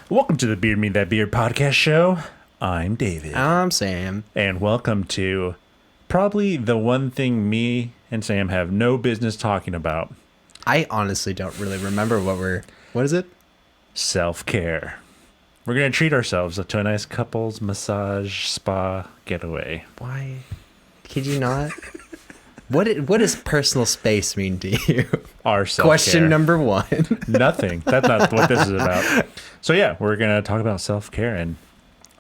Welcome to the Beard Me That Beard podcast show. I'm David. I'm Sam. And welcome to probably the one thing me and Sam have no business talking about. I honestly don't really remember what is it? Self-care. We're going to treat ourselves to a nice couples massage spa getaway. Why? Could you not? What does personal space mean to you? Our self-care. Question number one. Nothing. That's not what this is about. So yeah, we're going to talk about self-care and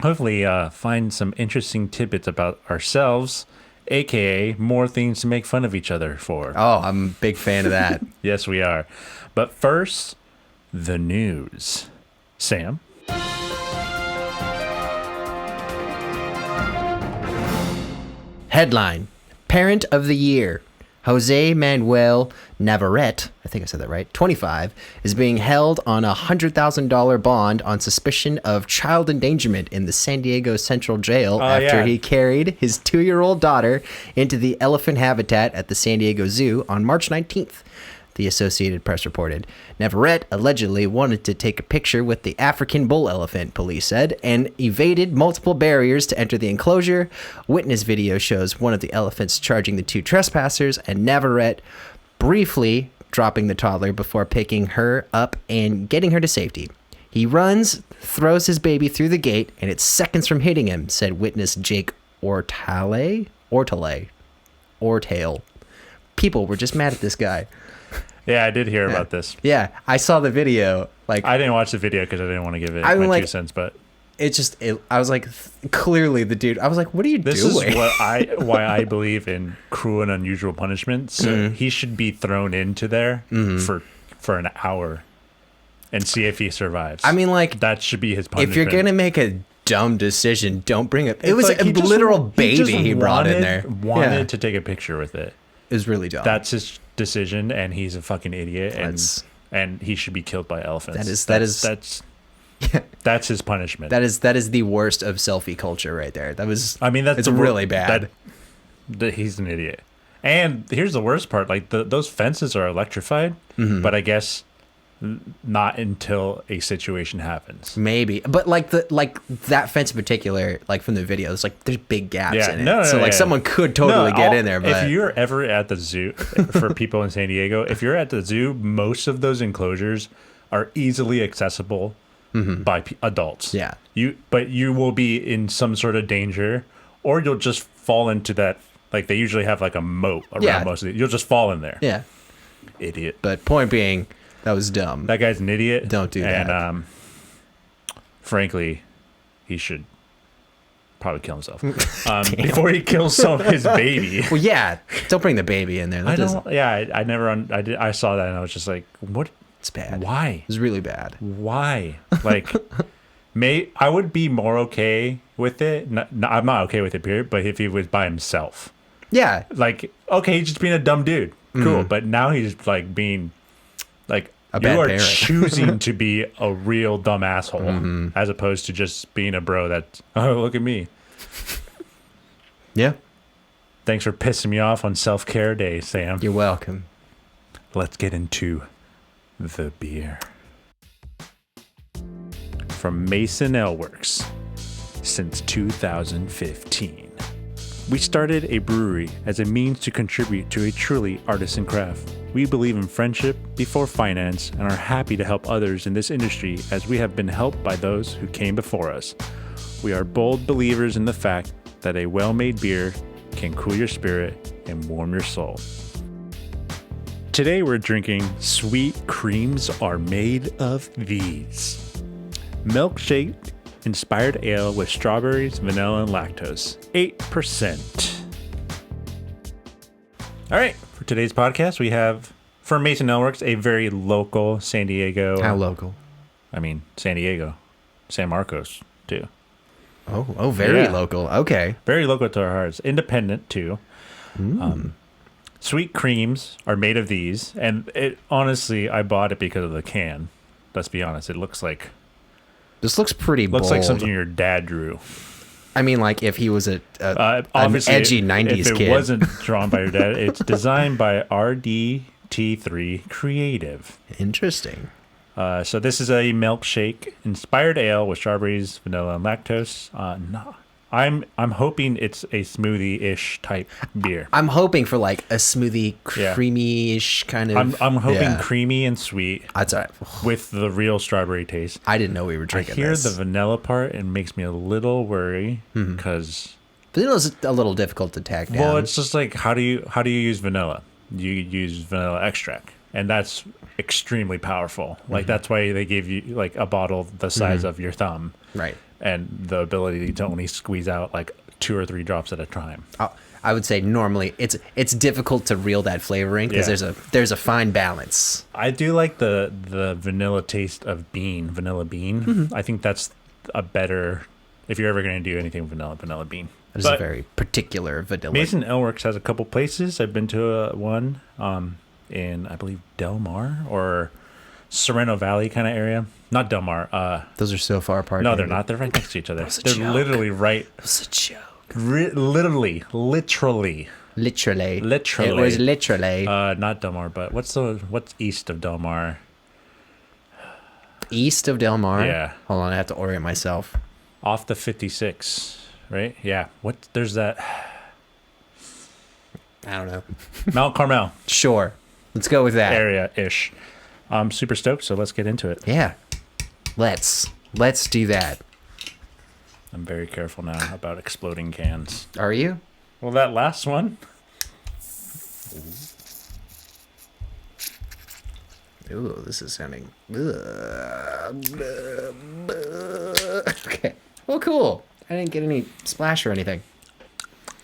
hopefully find some interesting tidbits about ourselves, aka more things to make fun of each other for. Oh, I'm a big fan of that. Yes, we are. But first, the news. Sam? Headline: Parent of the Year. Jose Manuel Navarrete, I think I said that right, 25, is being held on a $100,000 bond on suspicion of child endangerment in the San Diego Central Jail after he carried his 2-year-old daughter into the elephant habitat at the San Diego Zoo on March 19th. The Associated Press reported. Navarrete allegedly wanted to take a picture with the African bull elephant, police said, and evaded multiple barriers to enter the enclosure. Witness video shows one of the elephants charging the 2 trespassers and Navarrete briefly dropping the toddler before picking her up and getting her to safety. He runs, throws his baby through the gate, and it's seconds from hitting him, said witness Jake Ortale. People were just mad at this guy. Yeah, I did hear about this. Yeah, I saw the video. Like, I didn't watch the video because I didn't want to give it my 2 cents, but I was like, clearly the dude. I was like, what are you doing? This is why I believe in cruel and unusual punishment. So he should be thrown into there for an hour and see if he survives. I mean, like, that should be his punishment. If you're gonna make a dumb decision, don't bring it. It was like a literal baby he brought in there. Wanted to take a picture with it. It was really dumb. That's his decision, and he's a fucking idiot, and he should be killed by elephants. That's his punishment. That is the worst of selfie culture right there. It's really bad. He's an idiot. And here's the worst part: like those fences are electrified, but I guess not until a situation happens. Maybe, but like that fence in particular, like from the video, it's like there's big gaps in it. So someone could totally get in there. But if you're ever at the zoo, for people in San Diego, if you're at the zoo, most of those enclosures are easily accessible by adults. Yeah. But you will be in some sort of danger, or you'll just fall into that. Like they usually have like a moat around most of it. You'll just fall in there. Yeah. Idiot. But point being, that was dumb. That guy's an idiot. Don't do that. And frankly, he should probably kill himself before he kills his baby. Well, yeah, don't bring the baby in there. I saw that and I was just like, what? It's bad. Why? It's really bad. Why? Like, I would be more okay with it. I'm not okay with it, period. But if he was by himself, yeah, like, okay, he's just being a dumb dude. Cool. But now he's like being like. You are choosing to be a real dumb asshole as opposed to just being a bro that, oh, look at me. Yeah. Thanks for pissing me off on self-care day, Sam. You're welcome. Let's get into the beer. From Mason Ale Works since 2015. We started a brewery as a means to contribute to a truly artisan craft. We believe in friendship before finance and are happy to help others in this industry as we have been helped by those who came before us. We are bold believers in the fact that a well-made beer can cool your spirit and warm your soul. Today we're drinking Sweet Creams Are Made of These. Milkshake inspired ale with strawberries, vanilla, and lactose. 8%. All right, for today's podcast, we have, from Mason Ale Works, a very local San Diego. How local? I mean, San Diego. San Marcos, too. Oh, very local. Okay. Very local to our hearts. Independent, too. Sweet creams are made of these. And honestly, I bought it because of the can. Let's be honest. It looks like... This looks pretty bold. Looks like something your dad drew. I mean, like if he was an edgy 90s kid. If it wasn't drawn by your dad, it's designed by RDT3 Creative. Interesting. So this is a milkshake inspired ale with strawberries, vanilla, and lactose. No, I'm hoping it's a smoothie-ish type beer. I'm hoping for like a smoothie, Yeah. creamy-ish kind of. I'm hoping yeah. creamy and sweet That's all right. with the real strawberry taste. I didn't know we were I drinking hear this. the vanilla part and makes me a little worry because Vanilla's a little difficult to tack down. well, it's just like how do you use vanilla? You use vanilla extract, and that's extremely powerful. Like that's why they give you like a bottle the size of your thumb, right. and the ability to only squeeze out like 2 or 3 drops at a time. I would say normally it's difficult to reel that flavoring because Yeah. there's a fine balance. I do like the vanilla taste of vanilla bean. I think that's a better if you're ever going to do anything with vanilla bean. It's But a very particular vanilla. Mason Ale Works has a couple places. I've been to one in I believe Del Mar or Sorrento Valley kind of area. Not Del Mar. Those are so far apart. No, maybe. they're not. They're right next to each other. was a They're joke. literally right. It was a joke. Literally. Literally. Literally. It was literally Not Del Mar, but what's east of Del Mar? east of Del Mar. Yeah. Hold on, I have to orient myself. Off the 56, right? Yeah. There's that I don't know. Mount Carmel Sure. Let's go with that. area-ish. I'm super stoked, so let's get into it. Yeah. Let's do that. I'm very careful now about exploding cans. Are you? Well, that last one. Ooh, this is sounding. Okay. Well, cool. I didn't get any splash or anything.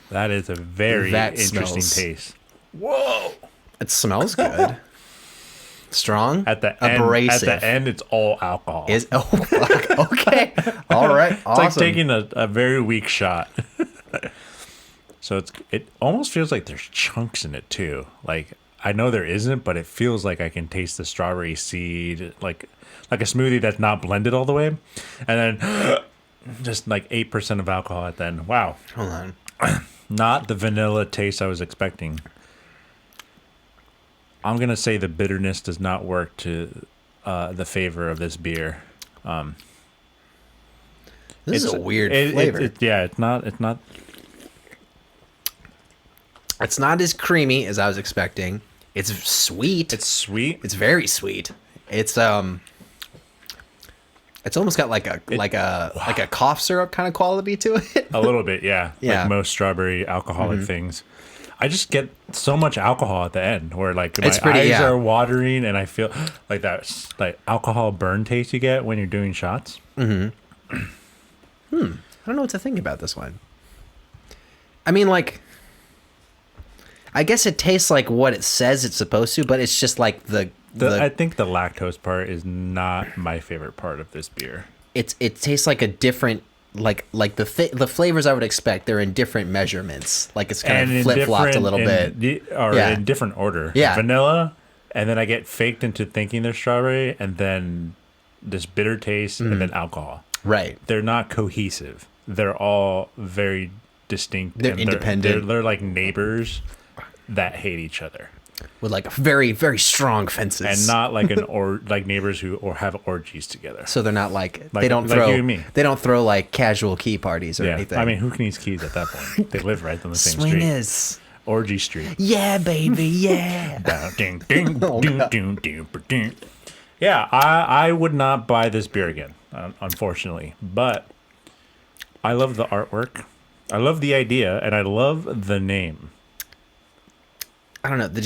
That is a very That interesting smells- taste. Whoa! It smells good. Strong. At the end, abrasive. At the end, it's all alcohol. Is fuck. Okay. All right. It's Awesome. like taking a very weak shot. So it almost feels like there's chunks in it too. Like I know there isn't, but it feels like I can taste the strawberry seed, like a smoothie that's not blended all the way, and then just like 8% of alcohol at the end. Wow, Hold on. not the vanilla taste I was expecting. I'm gonna say the bitterness does not work to the favor of this beer. This is a weird It's not. It's not as creamy as I was expecting. It's sweet. It's sweet. It's very sweet. It's almost got like a cough syrup kind of quality to it. A little bit, yeah. Yeah. Like most strawberry alcoholic things. I just get so much alcohol at the end where like my It's pretty- eyes yeah. are watering and I feel like that like alcohol burn taste you get when you're doing shots. I don't know what to think about this one. I mean, like, I guess it tastes like what it says it's supposed to, but it's just like I think the lactose part is not my favorite part of this beer. it tastes like a different like the flavors I would expect. They're in different measurements. Like it's kind of flip flopped a little bit. In different order. Yeah. Vanilla, and then I get faked into thinking they're strawberry, and then this bitter taste, and then alcohol. Right. They're not cohesive. They're all very distinct. They're and independent. They're like neighbors that hate each other, With like very, very strong fences. and not like like neighbors who have orgies together. So they're not like they Like- don't like throw you and me. they don't throw like casual key parties or Yeah, anything. I mean, who needs keys at that point? They live right on the same swingers. street. Orgy Street. Yeah, baby, yeah. Ding, ding, Oh, ding, God. ding, ding, ding. Yeah, I would not buy this beer again, unfortunately. But I love the artwork. I love the idea, and I love the name. I don't know. The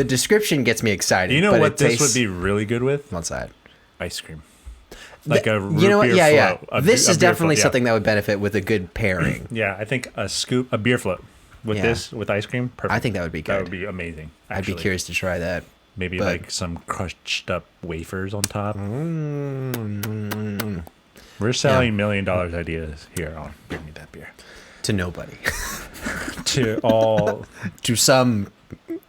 description gets me excited. You know but what it this tastes- would be really good with? What's that? Ice cream. Like a root You know what? beer Yeah, float. yeah. This is beer definitely float, yeah. something that would benefit with a good pairing. Yeah, I think a beer float with Yeah. this, with ice cream, perfect. I think that would be good. That would be amazing. I'd be actually. curious to try that. Maybe but- like some crushed up wafers on top. Mm. We're selling $1 million ideas here on Bring Me That Beer. To nobody. To all To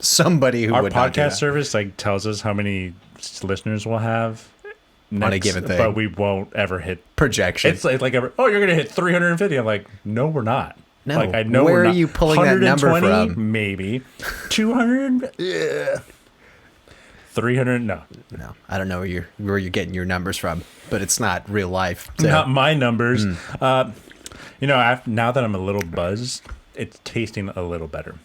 somebody who our would not do podcast that. service like tells us how many listeners we'll have On a given thing. but we won't ever hit. Projection. It's like you're gonna hit 350. I'm like, no, we're not. No. Like I know Where we're are not. you pulling that number 120, from? Maybe 200. Yeah. 300. No, No, I don't know where you're getting your numbers from, but it's not real life. So. not my numbers. Now that I'm a little buzzed, it's tasting a little better.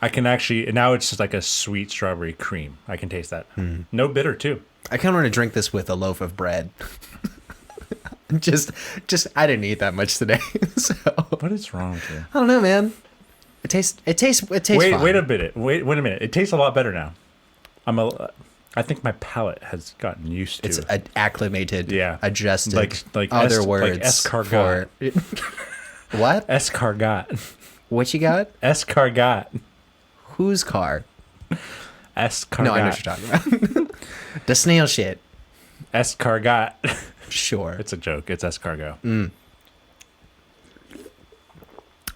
I can actually now it's just like a sweet strawberry cream. I can taste that. No bitter too. I kind of want to drink this with a loaf of bread. just I didn't eat that much today, so What is wrong with you? I don't know, man. It tastes Wait fine. a minute. Wait a minute. It tastes a lot better now. I think my palate has gotten used to. It's acclimated, adjusted. Like other words like escargot. What? Escargot. What you got? Escargot. Whose car? Escargot. No, I know what you're talking about. The snail shit. Escargot. Sure. It's a joke. It's escargot.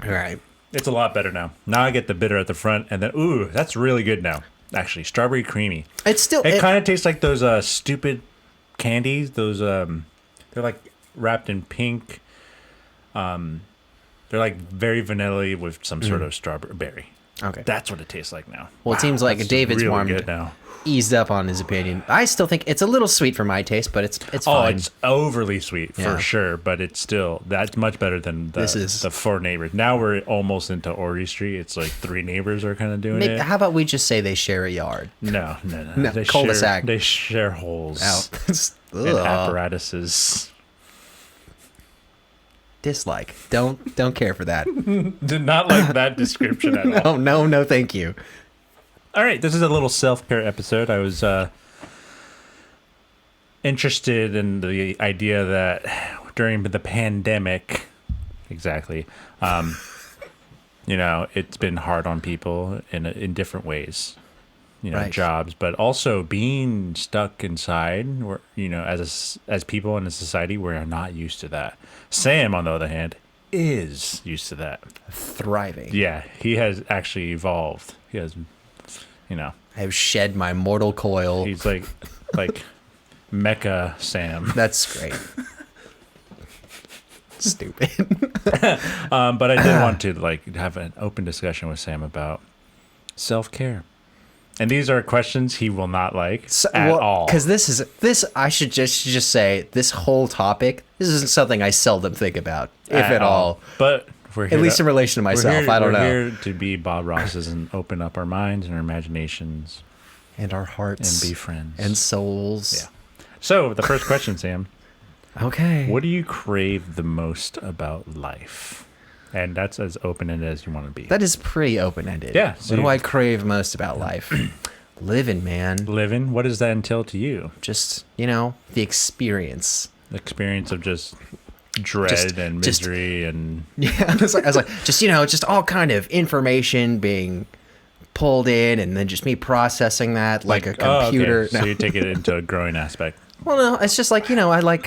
All right. It's a lot better now. Now I get the bitter at the front, and then ooh, that's really good now. Actually, strawberry creamy. It's still. It kind of tastes like those stupid candies. Those they're like wrapped in pink. They're like very vanilla-y with some sort of strawberry berry. Okay. That's what it tastes like now. Well, it seems like that's David's really warmed good now. eased up on his opinion. I still think it's a little sweet for my taste, but it's Oh, fine. it's overly sweet for sure, but it's still that's much better than the four neighbors. Now we're almost into Orry Street. It's like three neighbors are kind of doing it. How about we just say they share a yard? No. No, cul-de-sac. They share holes Out. and apparatuses. Dislike. Don't care for that. Did not like that description at all. No, thank you. All right, this is a little self-care episode. I was interested in the idea that during the pandemic, exactly, it's been hard on people in different ways, Right. jobs, but also being stuck inside. Where as people in a society, we're not used to that. Sam, on the other hand, is used to that. Thriving. Yeah, he has actually evolved. He has. I have shed my mortal coil. He's like Mecha Sam. That's great. Stupid. But I did want to have an open discussion with Sam about self-care. And these are questions he will not like at all. Because this I should just say, this whole topic, this isn't something I seldom think about, if at all. But we're here at least in relation to myself. I don't know. We're here to be Bob Rosses and open up our minds and our imaginations. And our hearts. And be friends. And souls. Yeah. So, the first question, Sam. Okay. What do you crave the most about life? And that's as open-ended as you want to be. That is pretty open-ended. Yeah. What do I crave most about life? Living, man. Living? What does that entail to you? Just, the experience. The experience of just dread and misery and... Yeah, I was like, just all kind of information being pulled in and then just me processing that like a computer. Oh, okay. So you take it into a growing aspect. Well, no, it's just like, I like,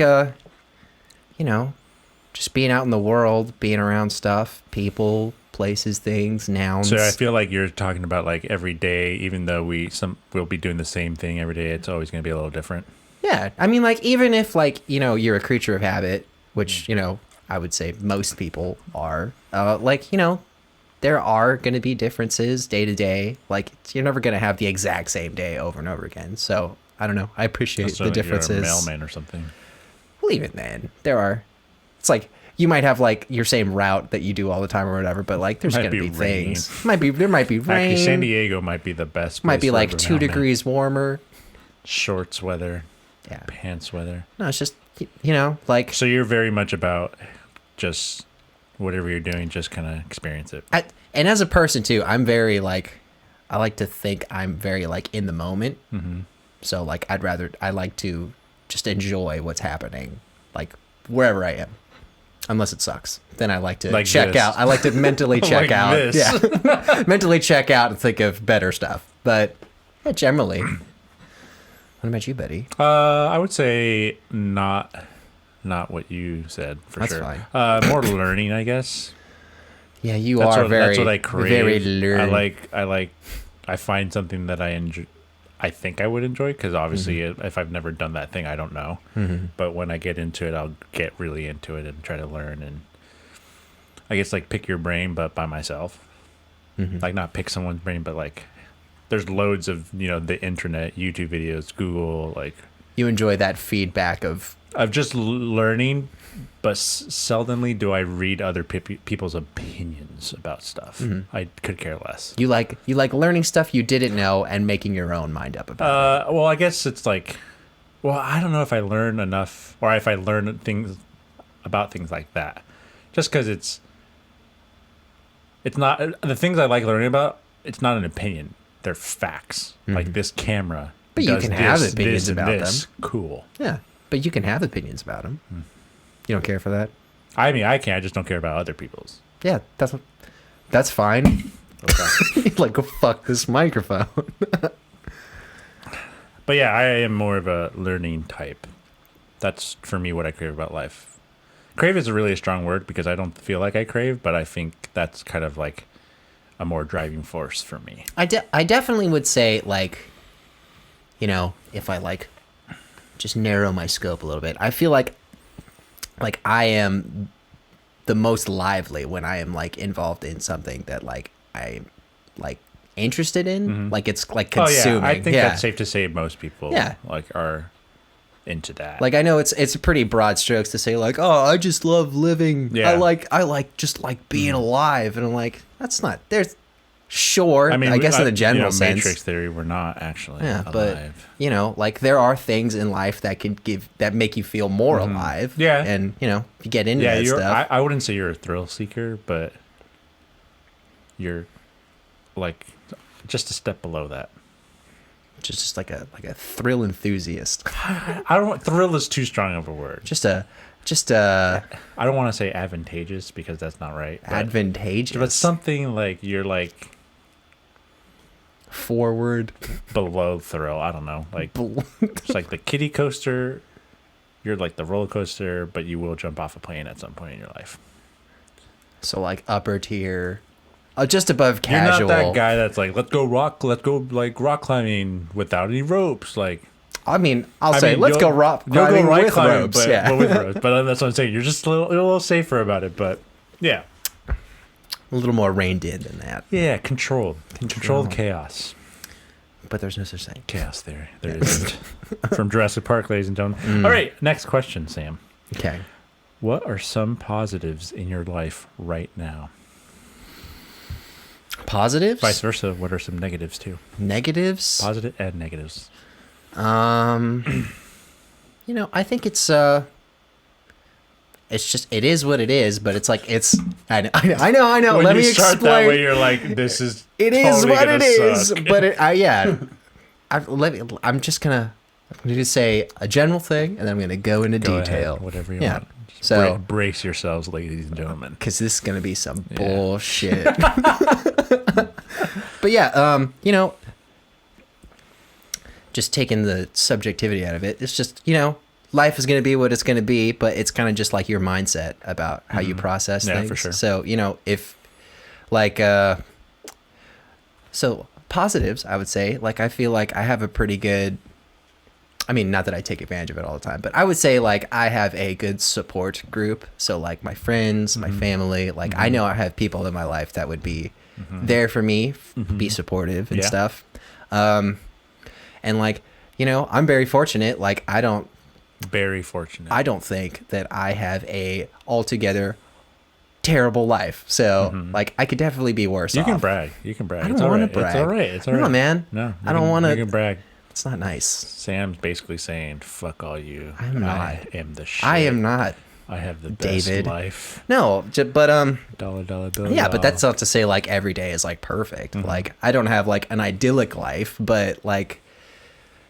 just being out in the world, being around stuff, people, places, things, nouns. So I feel like you're talking about like every day, even though we'll be doing the same thing every day, it's always going to be a little different. Yeah. I mean, like, even if you're a creature of habit, which, I would say most people are, there are going to be differences day to day. Like, you're never going to have the exact same day over and over again. So I don't know. I appreciate the differences. You're a mailman or something. Well, even then, it's like you might have like your same route that you do all the time or whatever, but like there's going to be things. There might be rain. Actually, San Diego might be the best. Might be like 2 degrees warmer. Shorts weather. Yeah. Pants weather. No, it's just, like. So you're very much about just whatever you're doing, just kind of experience it. And as a person too, I'm very like, I like to think I'm very like in the moment. Mm-hmm. So like I like to just enjoy what's happening, like wherever I am, unless it sucks. Then I like to check out. I like to mentally check out. This. Yeah, mentally check out and think of better stuff. But yeah, generally. What about you, Betty? I would say not what you said for That's sure. Fine. More learning, I guess. Yeah, that's what I crave. Very learning. I find something that I enjoy. I think I would enjoy because obviously if I've never done that thing, I don't know. Mm-hmm. But when I get into it, I'll get really into it and try to learn and I guess like pick your brain, but by myself. Mm-hmm. Like not pick someone's brain, but like there's loads of, the internet, YouTube videos, Google, like You enjoy that feedback of just learning, but seldomly do I read other people's opinions about stuff. I could care less. you like learning stuff you didn't know and making your own mind up about it. Well, I guess it's like, well, I don't know if I learn enough or if I learn things about things like that. Just because it's not the things I like learning about. It's not an opinion; they're facts. Like this camera, But you can have opinions about them. Cool. Yeah, but you can have opinions about them. You don't care for that? I mean, I can. I just don't care about other people's. Yeah, that's fine. Okay. Like, go fuck this microphone. But yeah, I am more of a learning type. That's for me what I crave about life. Crave is a really strong word because I don't feel like I crave, but I think that's kind of like a more driving force for me. I definitely would say, like, if I like just narrow my scope a little bit, I feel like I am the most lively when I am like involved in something that like I'm like interested in, like it's like consuming. Oh yeah, I think that's safe to say most people like are into that. Like I know it's pretty broad strokes to say like, oh, I just love living. Yeah. I like just like being alive, and I'm like, that's not there's sure. I mean, I guess in the general sense, Matrix theory, we're not actually alive. But like there are things in life that make you feel more alive. Yeah, and if you get into that stuff, I wouldn't say you're a thrill seeker, but you're like just a step below that. Just like a thrill enthusiast. Thrill is too strong of a word. Just I don't want to say advantageous because that's not right. Advantageous. But something like you're like forward below thrill. I don't know. Like it's like the kiddie coaster. You're like the roller coaster, but you will jump off a plane at some point in your life. So like upper tier. Just above casual. You're not that guy that's like, let's go rock climbing without any ropes. Like, I mean, let's go rock climbing with ropes. But with ropes. But that's what I'm saying. You're just you're a little safer about it. But yeah, a little more reined in than that. Yeah, controlled chaos. But there's no such thing. Chaos theory. There isn't. From Jurassic Park, ladies and gentlemen. All right, next question, Sam. Okay. What are some positives in your life right now? Positives? Vice versa. What are some negatives too? Negatives? Positive and negatives. I think it's just, it is what it is, but it's like, I know. When Let you me start explain. that way, you're like, this is it totally is what it is, suck. but I'm just going to say a general thing, and then I'm going to go into detail. Ahead, whatever you want. So brace yourselves, ladies and gentlemen, because this is going to be some bullshit. But yeah, just taking the subjectivity out of it, it's just, life is going to be what it's going to be, but it's kind of just like your mindset about how you process things. For sure. So, if like, so positives, I would say, like, I feel like I have a pretty good, I mean, not that I take advantage of it all the time, but I would say like I have a good support group. So like my friends, my family, like I know I have people in my life that would be there for me, be supportive and stuff. And like, I'm very fortunate. Like I don't think that I have a altogether terrible life. So like I could definitely be worse off. You can brag. I don't want to brag. It's all right. No, man. No, I don't want to. You can brag. It's not nice. Sam's basically saying, fuck all you. I'm not. I am the shit. I am not. I have the best life. No, but dollar bill. Yeah, but that's not to say like every day is like perfect. Like I don't have like an idyllic life, but like,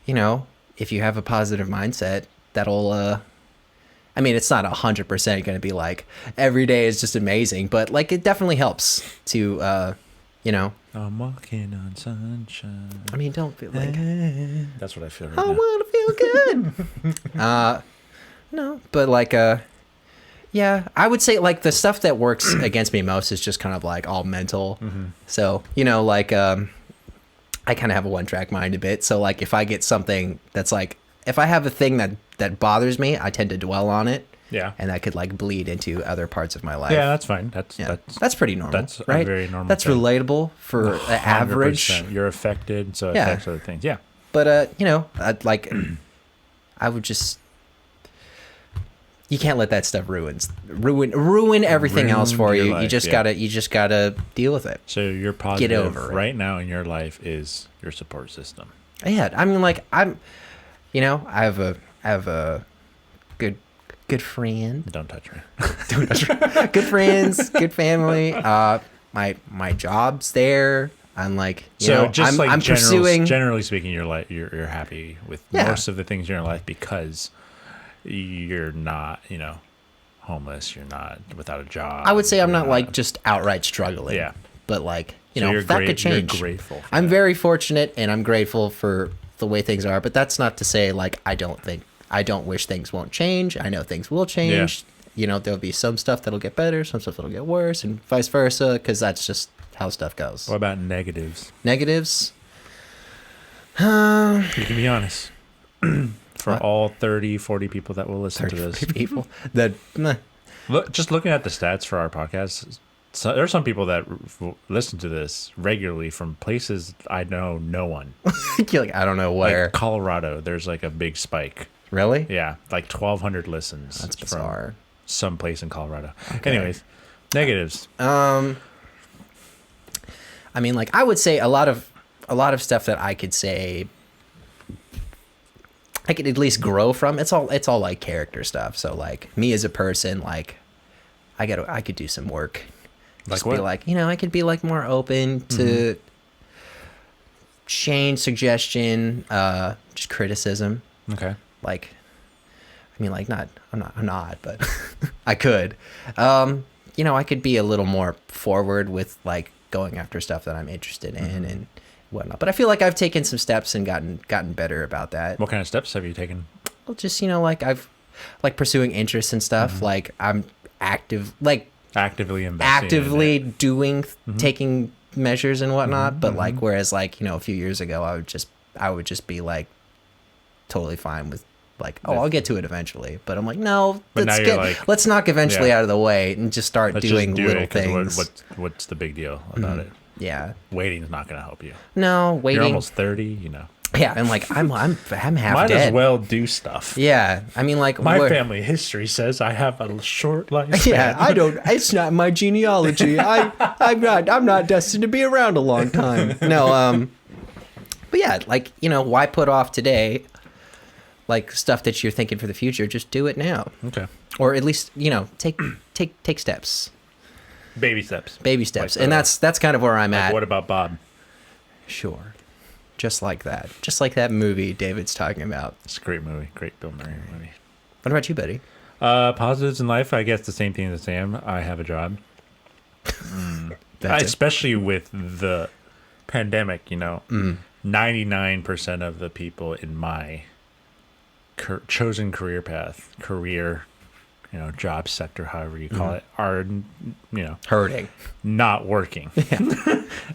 if you have a positive mindset, that'll I mean, it's not 100% going to be like every day is just amazing, but like it definitely helps to I'm walking on sunshine. I mean, don't feel like that's what I feel right I now. want to feel good. No, but like yeah, I would say like the stuff that works against me most is just kind of like all mental. So, like I kind of have a one-track mind a bit. So like if I get something that's like, if I have a thing that bothers me, I tend to dwell on it. Yeah. And that could like bleed into other parts of my life. Yeah, that's fine. That's pretty normal. That's right? a very normal. That's thing. relatable for the average. 100%. You're affected, so it Yeah. affects other things. Yeah. But I would just. You can't let that stuff ruin everything else for your you. life, You just gotta deal with it. So your positive over it. right now in your life is your support system. Yeah, I mean, like I have a good friend. Don't touch me. Good friends, good family. My job's there. I'm like, I'm pursuing. Generally speaking, you're happy with most of the things in your life because you're not, homeless. You're not without a job. I would say I'm not like just outright struggling. Yeah. But like, So that could change. You're grateful. I'm very fortunate and I'm grateful for the way things are, but that's not to say like I don't wish things won't change. I know things will change. Yeah. There'll be some stuff that'll get better, some stuff that'll get worse, and vice versa, because that's just how stuff goes. What about negatives? Negatives? You can be honest. For all 30, 40 people that will listen to this. People that Just looking at the stats for our podcast, so there are some people that listen to this regularly from places I know no one. You're like, I don't know where. Like Colorado, there's like a big spike. Really? Yeah, like 1,200 listens. That's bizarre. From some place in Colorado. Okay. Anyways, negatives. I mean, like I would say a lot of stuff that I could say I could at least grow from. It's all like character stuff. So like me as a person, like I could do some work. Like Just what? be like, I could be like more open to change, suggestion, just criticism. Okay. Like, I mean, like I'm not, but I could. I could be a little more forward with like going after stuff that I'm interested in and whatnot. But I feel like I've taken some steps and gotten better about that. What kind of steps have you taken? Well, just like I've like pursuing interests and stuff. Like I'm actively investing in it. doing taking measures and whatnot. But like whereas like a few years ago I would just be like totally fine with like I'll get to it eventually. But I'm like no, let's knock eventually out of the way and just start doing little things. What's the big deal about it? Yeah, waiting's not going to help you. No, waiting. You're almost 30, Yeah, and like I'm half Might dead. as well do stuff. Yeah, I mean like my family history says I have a short lifespan. Yeah, I don't. It's not my genealogy. I'm not destined to be around a long time. No, but yeah, like why put off today? Like stuff that you're thinking for the future, just do it now. Okay. Or at least take steps. Baby steps. Like and that's kind of where I'm at. What about Bob? Sure. Just like that. Just like that movie David's talking about. It's a great movie. Great Bill Murray movie. What about you, buddy? Positives in life, I guess the same thing as Sam. I have a job. Especially with the pandemic, 99% of the people in my chosen career path, job sector, however you call it, are, hurting, not working.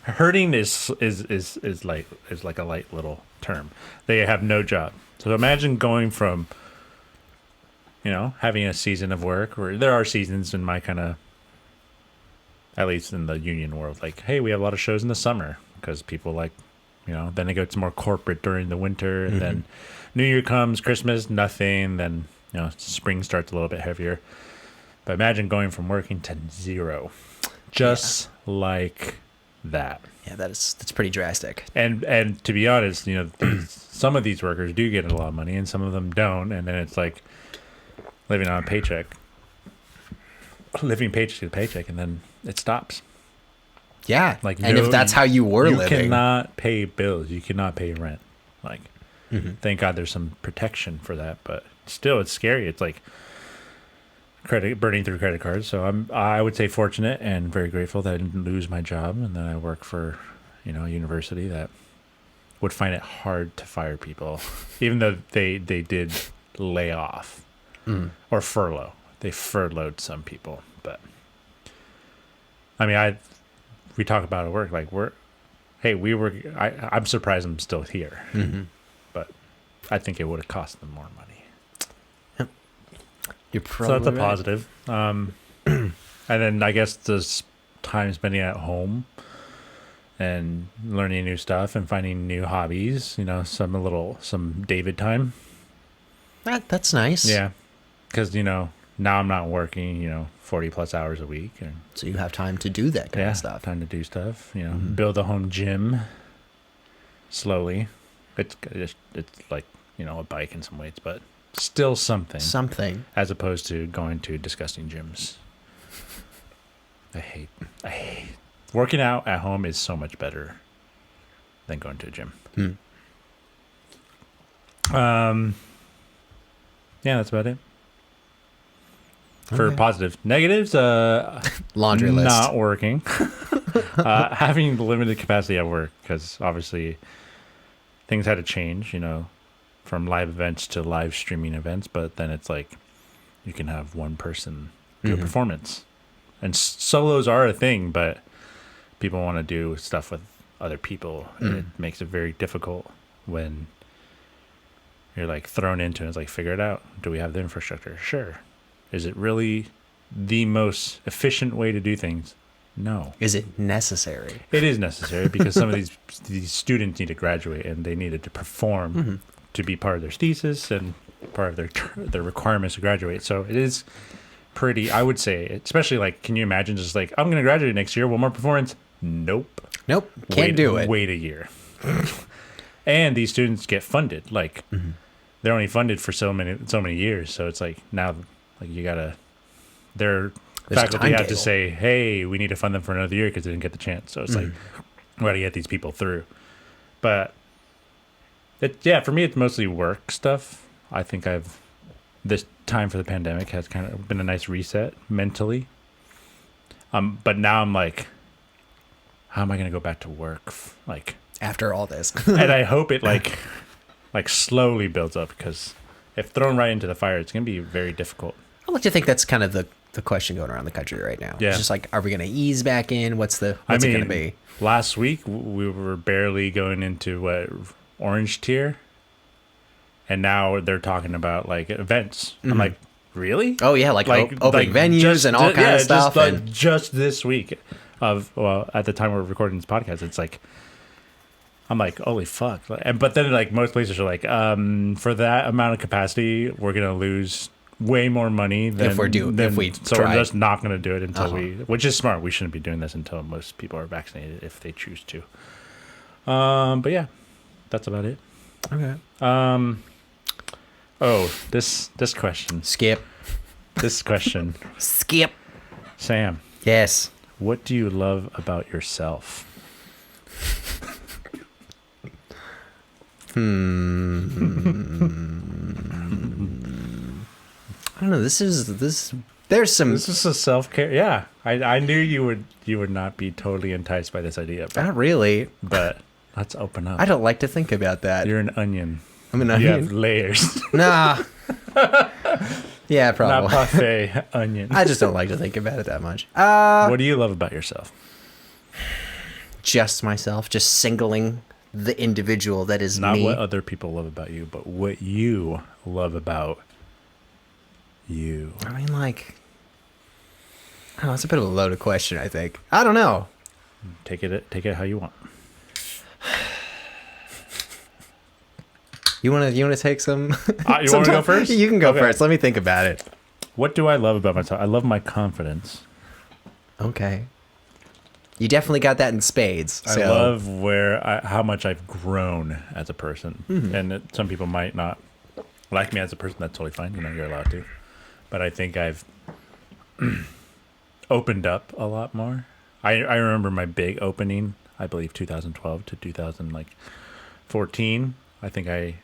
Hurting is like a light little term. They have no job. So imagine going from, having a season of work, or there are seasons in my kind of, at least in the union world, like, hey, we have a lot of shows in the summer because people like, then it gets more corporate during the winter, and then New Year comes, Christmas, nothing, then spring starts a little bit heavier. But imagine going from working to zero, just like that. Yeah, that's pretty drastic. And to be honest, some of these workers do get a lot of money, and some of them don't. And then it's like living on a paycheck, living paycheck to paycheck, and then it stops. Yeah, if that's how you were living, you cannot pay bills, you cannot pay rent. Like, thank God there's some protection for that, but still, it's scary. It's like burning through credit cards. So I would say fortunate and very grateful that I didn't lose my job, and that I work for, a university that would find it hard to fire people, even though they did lay off or furlough. They furloughed some people, but I mean, we talk about at work like I'm surprised I'm still here. But I think it would have cost them more money. You're So probably that's a right. positive. And then I guess this time spending at home and learning new stuff and finding new hobbies, some David time. That's nice. Yeah. Because, now I'm not working, 40 plus hours a week. And So you have time to do that kind yeah, of stuff. time to do stuff, build a home gym slowly. It's like, a bike in some ways, but still something. Something. As opposed to going to disgusting gyms. I hate working out at home is so much better than going to a gym. Yeah, that's about it. For Okay. positives. Negatives, Laundry list. not working. Having limited capacity at work, because obviously things had to change, from live events to live streaming events, but then it's like you can have one person do a performance. And solos are a thing, but people want to do stuff with other people, and it makes it very difficult when you're like thrown into it. It's like, figure it out. Do we have the infrastructure? Sure. Is it really the most efficient way to do things? No. Is it necessary? It is necessary because some of these students need to graduate and they needed to perform to be part of their thesis and part of their requirements to graduate. So it is pretty, I would say, especially like, can you imagine just like, I'm going to graduate next year, one more performance? Nope. Can't do it. Wait a year. And these students get funded. Like they're only funded for so many years. So it's like now, like you gotta, their faculty have to say, hey, we need to fund them for another year because they didn't get the chance. So it's like, we gotta get these people through. But for me, it's mostly work stuff. I think this time for the pandemic has kind of been a nice reset mentally. But now I'm like, how am I gonna go back to work? Like After all this. and I hope it like slowly builds up, because if thrown right into the fire, it's gonna be very difficult. I like to think that's kind of the question going around the country right now. Yeah. It's just like, are we going to ease back in? What's it going to be? Last week we were barely going into orange tier, and now they're talking about like events. I'm like, really? Oh yeah, like opening venues and all kinds of stuff. Just this week at the time we're recording this podcast, it's like, I'm like, holy fuck. But then like most places are like, for that amount of capacity, we're going to lose way more money than So we're just not going to do it until which is smart. We shouldn't be doing this until most people are vaccinated if they choose to. But yeah, that's about it. Okay. This question. Skip. This question. Skip. Sam. Yes. What do you love about yourself? I don't know. This is a self-care. Yeah, I knew you would not be totally enticed by this idea. Not really. But let's open up. I don't like to think about that. You're an onion. I'm an You onion. have layers. Nah. Yeah, probably. Not parfait onion. I just don't like to think about it that much. What do you love about yourself? Just myself. Just singling the individual that is Not me. what other people love about you, but what you love about you. I mean, like, oh, it's a bit of a loaded question, I think. I don't know. Take it how you want. You want to take some? You want to go first? You can go Okay. first. Let me think about it. What do I love about myself? I love my confidence. Okay. You definitely got that in spades. I So. love how much I've grown as a person. And some people might not like me as a person. That's totally fine. You're allowed to. But I think I've opened up a lot more. I remember my big opening, I believe 2012 to 2014. I think I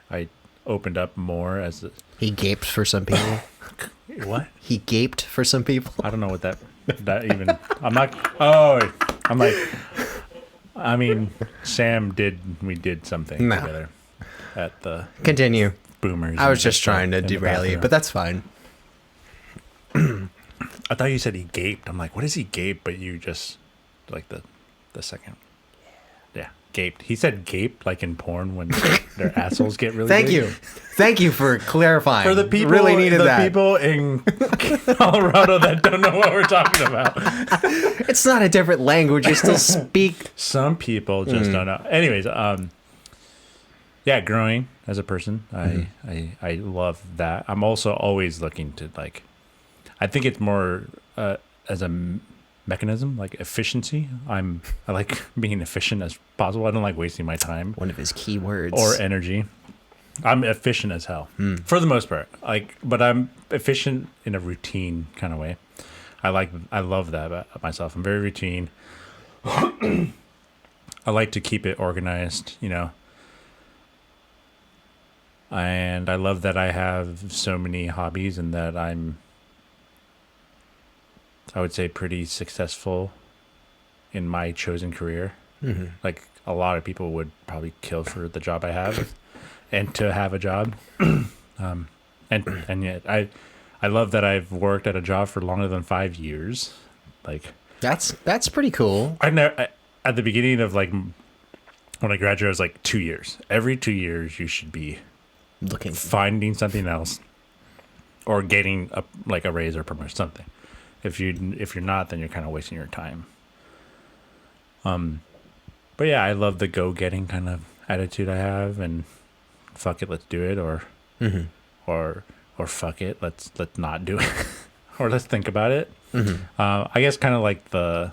opened up more as He gaped for some people. what? He gaped for some people. I don't know what that even. I'm not. Oh, I'm like. I mean, we did something No. together at the Continue. Boomers. I was just trying to in the derail you, bathroom. but that's fine. I thought you said he gaped. I'm like, what is he gape? But you just like the second. Yeah. gaped. He said gape like in porn when their assholes get really Thank big. you. Thank you for clarifying. For the people, really needed that. People in Colorado that don't know what we're talking about. It's not a different language. You still speak. Some people just don't know. Anyways, yeah, growing as a person, I love that. I'm also always looking to like, I think it's more as a mechanism, like efficiency. I like being efficient as possible. I don't like wasting my time. One of his key words. Or energy. I'm efficient as hell for the most part. Like, but I'm efficient in a routine kind of way. I love that about myself. I'm very routine. I like to keep it organized, you know. And I love that I have so many hobbies and that I would say pretty successful in my chosen career. Mm-hmm. Like a lot of people would probably kill for the job I have and to have a job. And yet I love that I've worked at a job for longer than 5 years. Like that's pretty cool. At the beginning of like when I graduated, I was like 2 years. Every 2 years you should be finding something else or getting a raise or promotion, something. If you're not, then you're kind of wasting your time. But yeah, I love the go-getting kind of attitude I have, and fuck it, let's do it, or fuck it, let's not do it, or let's think about it. Mm-hmm. I guess kind of like the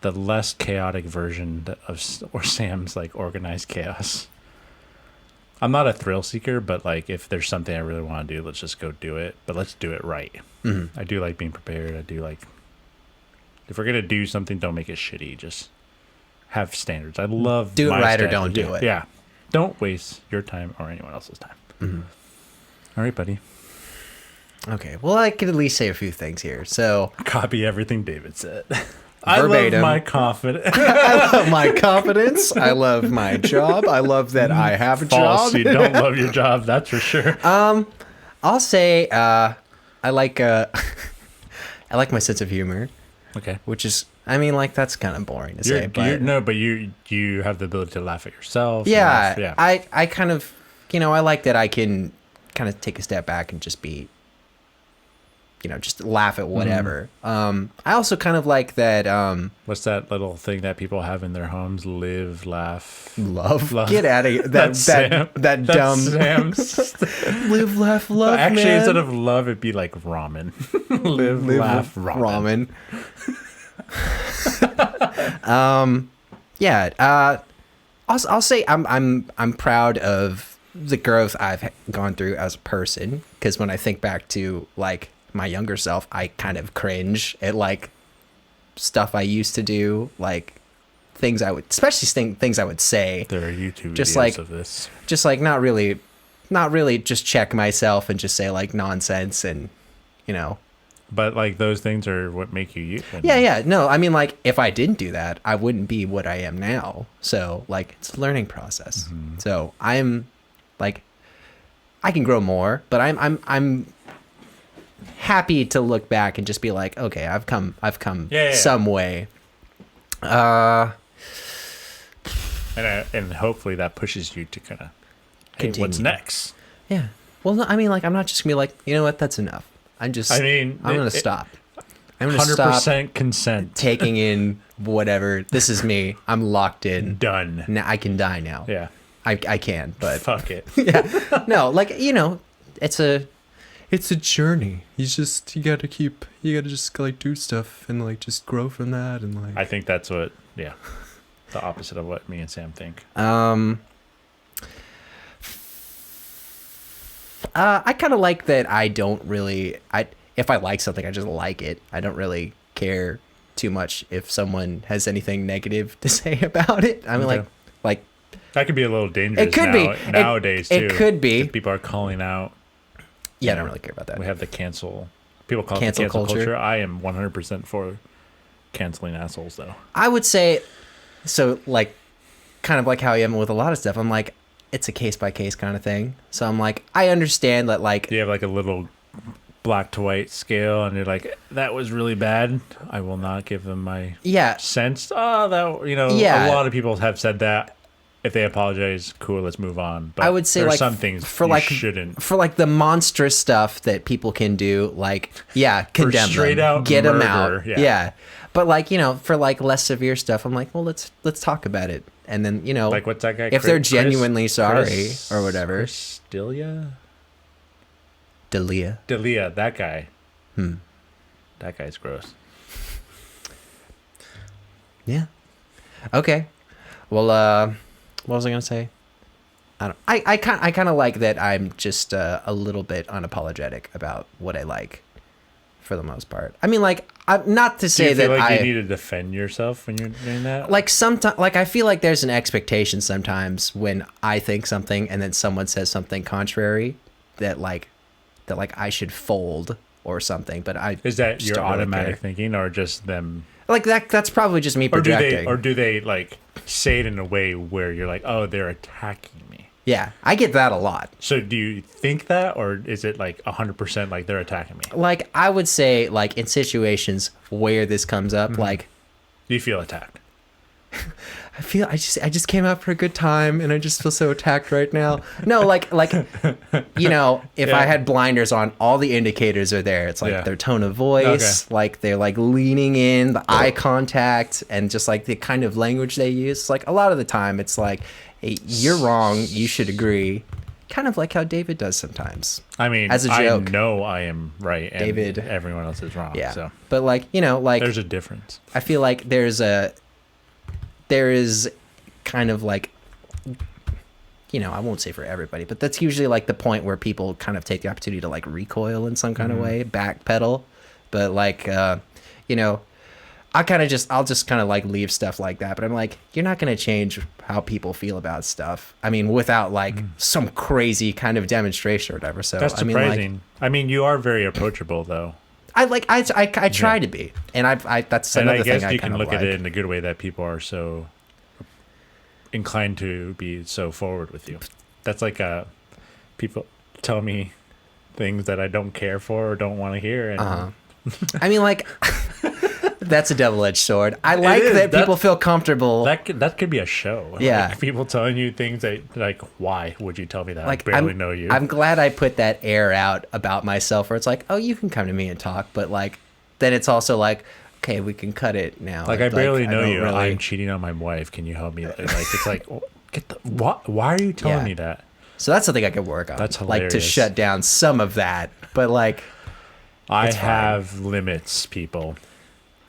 less chaotic version of Sam's like organized chaos. I'm not a thrill seeker, but like if there's something I really want to do, let's just go do it. But let's do it right. Mm-hmm. I do like being prepared. I do like if we're gonna do something, don't make it shitty. Just have standards. I love do it right or don't do it. Yeah, don't waste your time or anyone else's time. Mm-hmm. All right, buddy. Okay. Well, I could at least say a few things here. So copy everything David said. Verbatim. I love my confidence. I love my confidence. I love my job. I love that I have a False, job. You don't love your job, that's for sure. I'll say I like I like my sense of humor. Okay. Which is, I mean, like that's kind of boring to say, but but you have the ability to laugh at yourself. Yeah. Yeah. I kind of, you know, I like that I can kind of take a step back and just be, you know, just laugh at whatever. I also kind of like that. What's that little thing that people have in their homes? Live, laugh, love. Get out of here. That's dumb. Sam's. Live, laugh, love. Actually, man. instead of love, it'd be like ramen. Live, laugh, ramen. Yeah. I'll say I'm proud of the growth I've gone through as a person, because when I think back to like my younger self, I kind of cringe at like stuff I used to do, like things I would, especially things I would say. There are YouTube just videos like, of this. Just like not really just check myself and just say like nonsense and, you know. But like those things are what make you. Yeah. No, I mean like if I didn't do that, I wouldn't be what I am now. So like it's a learning process. Mm-hmm. So I'm like, I can grow more, but I'm happy to look back and just be like, okay, I've come some way. And hopefully that pushes you to kind of, hey, what's next? Yeah. Well, no, I mean, like, I'm not just gonna be like, you know what, that's enough. I'm gonna stop. I'm gonna 100% stop consent. Taking in whatever. This is me. I'm locked in. Done. Now I can die now. Yeah. I can, but fuck it. Yeah. No, like, you know, it's a journey. You gotta just like do stuff and like just grow from that and like. I think that's what, the opposite of what me and Sam think. I kind of like that. I don't really. If I like something, I just like it. I don't really care too much if someone has anything negative to say about it. I mean, like. That could be a little dangerous. It could be nowadays too. It could be. If people are calling out. Yeah, I don't really care about that. We have the cancel. People call it cancel culture. I am 100% for canceling assholes, though. I would say, so like, kind of like how I am with a lot of stuff. I'm like, it's a case by case kind of thing. So I'm like, I understand that, like. Do you have like a little black to white scale and they're like, that was really bad, I will not give them my sense. Oh, that, a lot of people have said that. If they apologize, cool, let's move on. But I would say, there are like, some things for you like shouldn't. For like the monstrous stuff that people can do, like, condemn straight them, out get them murder, out. yeah. But like, for like less severe stuff, I'm like, well, let's talk about it. And then, like, what's that guy? If they're genuinely sorry or whatever. Chris D'Elia, that guy. That guy's gross. Yeah. Okay. Well, what was I gonna say? I kind of like that. I'm just a little bit unapologetic about what I like, for the most part. I mean, like, I'm not to say Do you feel that like you need to defend yourself when you're doing that? Like, sometimes, like, I feel like there's an expectation sometimes when I think something and then someone says something contrary that I should fold or something. But is that your don't really automatic care. thinking, or just them? Like that's probably just me projecting. Or do they like say it in a way where you're like, oh, they're attacking me? Yeah, I get that a lot. So do you think that, or is it like 100% like they're attacking me? Like, I would say, like, in situations where this comes up, like, Do you feel attacked? I just came out for a good time and I just feel so attacked right now. No, like if I had blinders on, all the indicators are there. It's like their tone of voice, like they're like leaning in, the eye contact, and just like the kind of language they use. It's like a lot of the time it's like, hey, you're wrong, you should agree. Kind of like how David does sometimes. I mean, as a joke. I know I am right and David, everyone else is wrong. Yeah. So. But like, like there's a difference. I feel like there is kind of like, I won't say for everybody, but that's usually like the point where people kind of take the opportunity to like recoil in some kind of way, backpedal. But like, I'll just kind of like leave stuff like that. But I'm like, you're not going to change how people feel about stuff. I mean, without like some crazy kind of demonstration or whatever. So that's surprising. I mean, you are very approachable though. I try to be, and that's another thing. I guess you can look at it in a good way that people are so inclined to be so forward with you. That's like people tell me things that I don't care for or don't want to hear. And I mean, like, that's a double-edged sword. I like that people feel comfortable. That could be a show. Yeah. Like, people telling you things that, like, why would you tell me that? Like, I barely know you. I'm glad I put that air out about myself where it's like, oh, you can come to me and talk. But, like, then it's also like, okay, we can cut it now. Like, I barely know you. Really... I'm cheating on my wife. Can you help me? Like, it's like, why are you telling me that? So that's something I could work on. That's hilarious. Like, to shut down some of that. But, like, I have limits, people.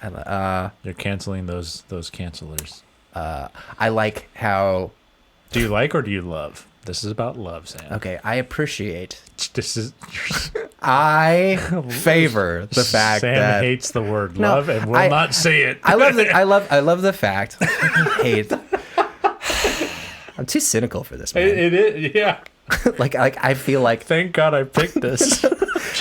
You're canceling those cancelers. I like how... Do you like or do you love? This is about love, Sam. Okay, I appreciate... This is... I favor the fact Sam that... Sam hates the word love and will not say it. I love the fact... hate... I'm too cynical for this, man. It is, yeah. like I feel like... Thank God I picked this.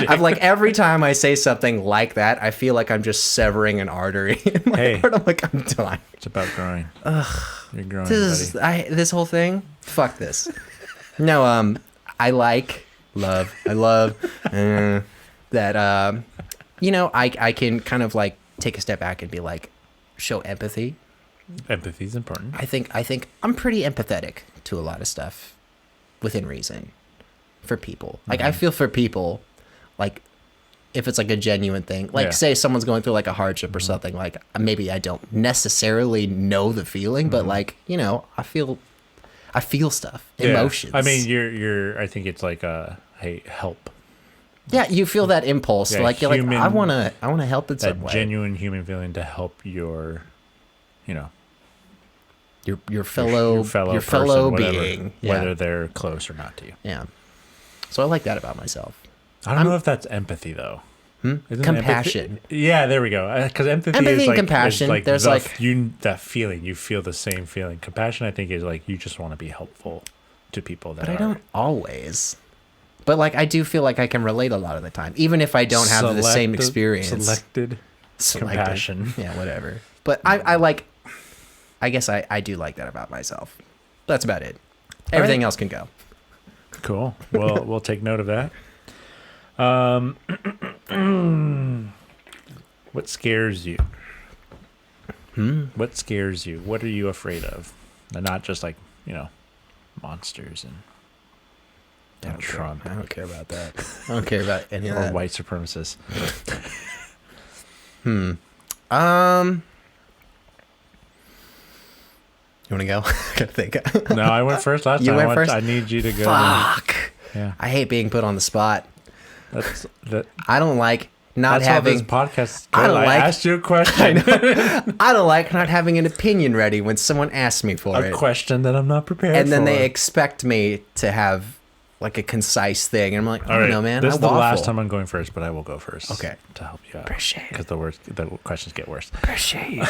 I'm like, every time I say something like that, I feel like I'm just severing an artery in my heart. I'm like, I'm done. It's about growing. Ugh. You're growing, buddy. This whole thing? Fuck this. No, I love that, I can kind of like take a step back and be like, show empathy. Empathy is important. I think I'm pretty empathetic to a lot of stuff within reason for people. Like, I feel for people, like, if it's like a genuine thing, like say someone's going through like a hardship or something, like maybe I don't necessarily know the feeling, but like, I feel stuff, emotions. I mean, you're I think it's like hey, help. Yeah, you feel that impulse, like you're like, I want to help in some way. That genuine human feeling to help your fellow being, whether they're close or not to you. Yeah. So I like that about myself. I don't know if that's empathy though. Compassion. Empathy? Yeah, there we go. Because empathy is and like compassion. Is like there's that feeling. You feel the same feeling. Compassion, I think, is like you just want to be helpful to people. But I don't always. But like I do feel like I can relate a lot of the time, even if I don't have the same experience. Selected compassion. Yeah, whatever. But I like. I guess I do like that about myself. That's about it. Everything else can go. Cool. Well, we'll take note of that. What scares you? What scares you? What are you afraid of? And not just like, monsters and Trump. I don't care about that. I don't care about any of Or that. white supremacists. You want to go? I gotta think. No, I went first last You time. went first? I need you to go. Fuck. Yeah. I hate being put on the spot. That. I don't like not That's having. how this podcast goes. I don't like- asked you a question. I don't like not having an opinion ready when someone asks me for A it, question that I'm not prepared for. and then they expect me to have like a concise thing, and I'm like, I All don't right, know, man. This I is the waffle. last time I'm going first, but I will go first. Okay. To help you out. Appreciate it. Because the questions get worse. Appreciate it.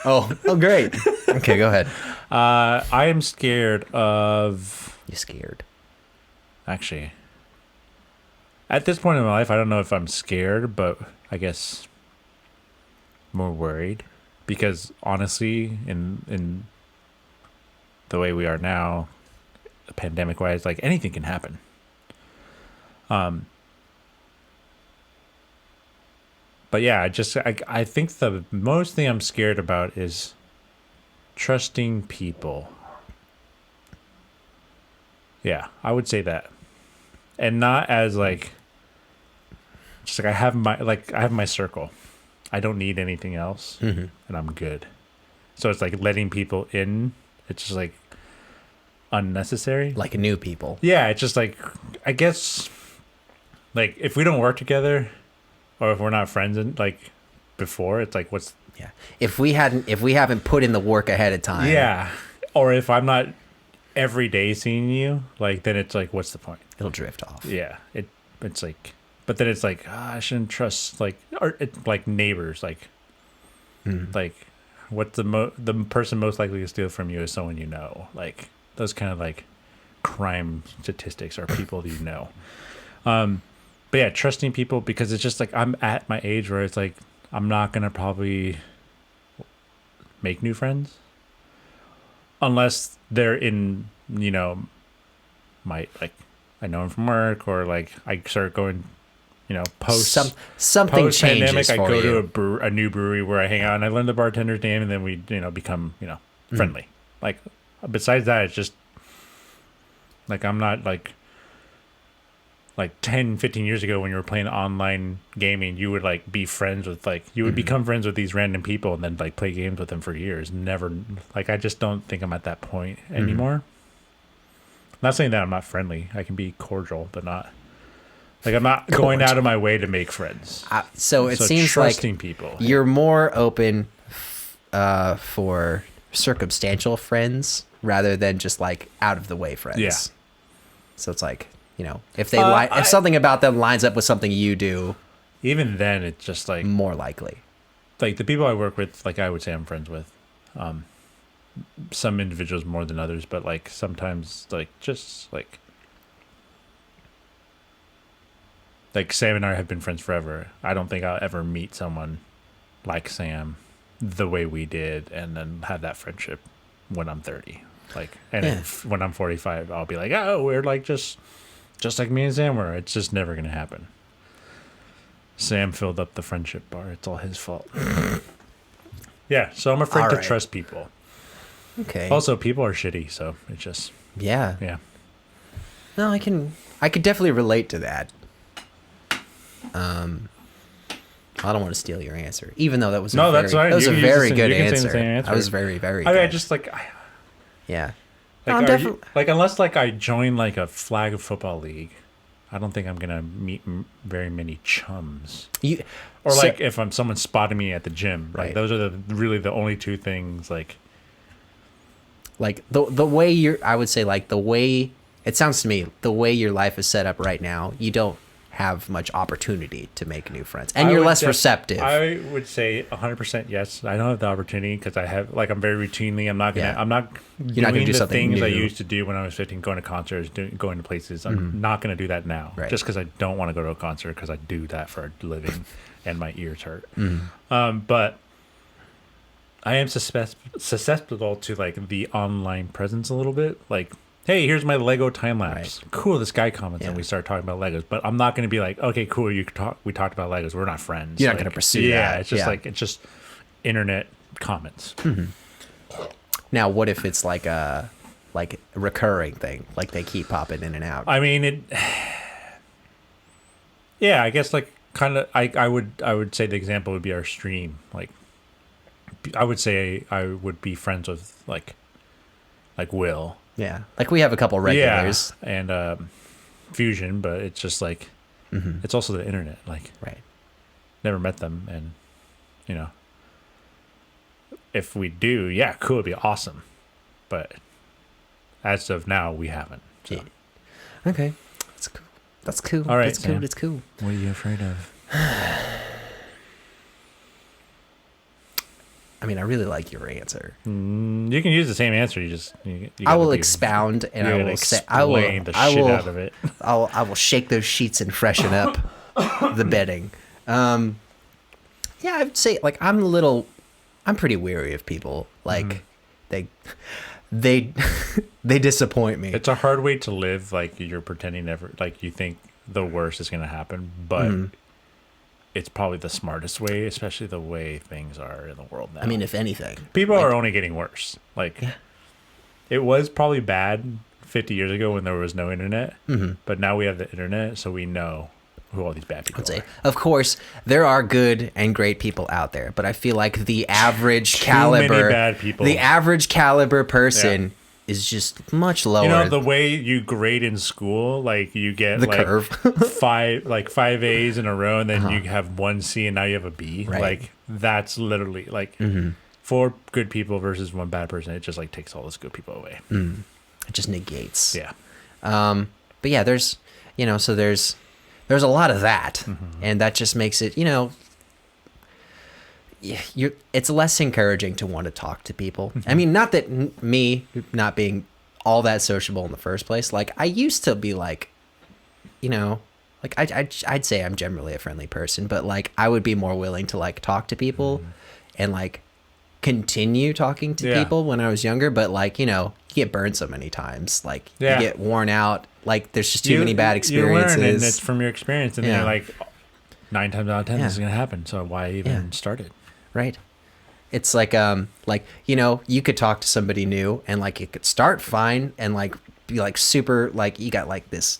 oh, great. Okay, go ahead. I am scared of. You scared? Actually, at this point in my life, I don't know if I'm scared, but I guess more worried, because honestly, in the way we are now, pandemic wise, like anything can happen. But yeah, I think the most thing I'm scared about is trusting people. Yeah, I would say that. And not as like just like I have my circle. I don't need anything else, and I'm good. So it's like letting people in. It's just like unnecessary. Like new people. Yeah, it's just like, I guess, like if we don't work together, or if we're not friends and like before, it's like what's Yeah. If we haven't put in the work ahead of time. yeah, or if I'm not every day seeing you, like then it's like what's the point? It'll drift off. Yeah, it's like, but then it's like I shouldn't trust like like neighbors, like like what the person most likely to steal from you is someone you know, like those kind of like crime statistics are people that you know. But yeah, trusting people, because it's just like I'm at my age where it's like I'm not gonna probably make new friends unless they're in my like I know them from work, or like I start going post Something post pandemic changes I for go you. to a new brewery where I hang out and I learn the bartender's name, and then we become friendly. Like besides that, it's just like I'm not like 10, 15 years ago when you were playing online gaming, you would like be friends with you would become friends with these random people and then like play games with them for years. Never, like I just don't think I'm at that point anymore. Not saying that I'm not friendly. I can be cordial, but not like I'm not going out of my way to make friends. So it seems trusting like people. You're more open for circumstantial friends rather than just like out of the way friends. Yeah. So it's like, if they if something about them lines up with something you do, Even then, it's just like more likely. Like the people I work with, like I would say I'm friends with. Some individuals more than others, but like sometimes like Sam and I have been friends forever. I don't think I'll ever meet someone like Sam the way we did and then have that friendship when I'm 30. When I'm 45, I'll be like, oh, we're like just like me and Sam were. It's just never going to happen. Sam filled up the friendship bar. It's all his fault. Yeah, so I'm afraid to trust people. Okay. Also, people are shitty, so it's just Yeah. yeah. No, I could definitely relate to that. I don't want to steal your answer, even though that was That's fine. That was You a can very use good you can say the answer. same answer. I was very, very I good. mean, I just Yeah. like, No, I'm definitely unless like I join like a flag football league, I don't think I'm gonna meet very many chums. Like if someone spotting me at the gym, like Right. those are really the only two things. Like the way I would say like the way it sounds to me, the way your life is set up right now, you don't have much opportunity to make new friends, and you're less receptive. I would say 100% yes. I don't have the opportunity because I'm very routinely. I'm not Yeah. doing gonna do the something things I new. used to do when I was 15, going to concerts, going to places. I'm not going to do that now, Right. just because I don't want to go to a concert because I do that for a living, and my ears hurt. But I am susceptible to like the online presence a little bit. Like hey, here's my Lego time lapse. Right. Cool, this guy comments, Yeah. and we start talking about Legos. But I'm not going to be like, okay, cool, we talked about Legos. We're not friends. You're not Like, gonna pursue yeah, that. it's just Yeah. like, it's just internet comments. Now, what if it's like a recurring thing? Like they keep popping in and out. I mean, yeah, I guess like kind of, I would say the example would be our stream. Like, I would say I would be friends with like Will. Yeah. Like we have a couple regulars. Yeah, and Fusion, but it's just like, it's also the internet. Like, Right. never met them, and you know, if we do, yeah, cool, it'd be awesome. But as of now, we haven't. So. Yeah. Okay. That's cool. That's cool. All right, That's cool. Sam. That's cool. What are you afraid of? I mean, I really like your answer. You can use the same answer. You I will gotta expound and I you're gonna will say I will explain the I shit will out of it. I will shake those sheets and freshen up the bedding. Yeah, I would say like I'm pretty weary of people. Like they they disappoint me. It's a hard way to live. Like you're pretending never, like you think the worst is gonna happen, but it's probably the smartest way, especially the way things are in the world now. I mean, if anything, people are only getting worse. Like it was probably bad 50 years ago when there was no internet, but now we have the internet, so we know who all these bad people are. Of course, there are good and great people out there, but I feel like the average Too caliber, many bad people. the average caliber person is just much lower. You know, the way you grade in school, like you get The like curve. five A's in a row, and then you have one C, and now you have a B. Right. Like that's literally like 4 good people versus 1 bad person. It just like takes all those good people away. It just negates. Yeah. But yeah, there's a lot of that, and that just makes it, it's less encouraging to want to talk to people. I mean, not that me not being all that sociable in the first place. Like I used to be like, like I'd say I'm generally a friendly person, but like I would be more willing to like talk to people and like continue talking to people when I was younger. But like, you get burned so many times, like you get worn out. Like there's just too many bad experiences. You learn, and it's from your experience, and then you're like, 9 times out of 10 this is gonna happen. So why even start it? Right. It's like you could talk to somebody new and like it could start fine and like be like super like you got like this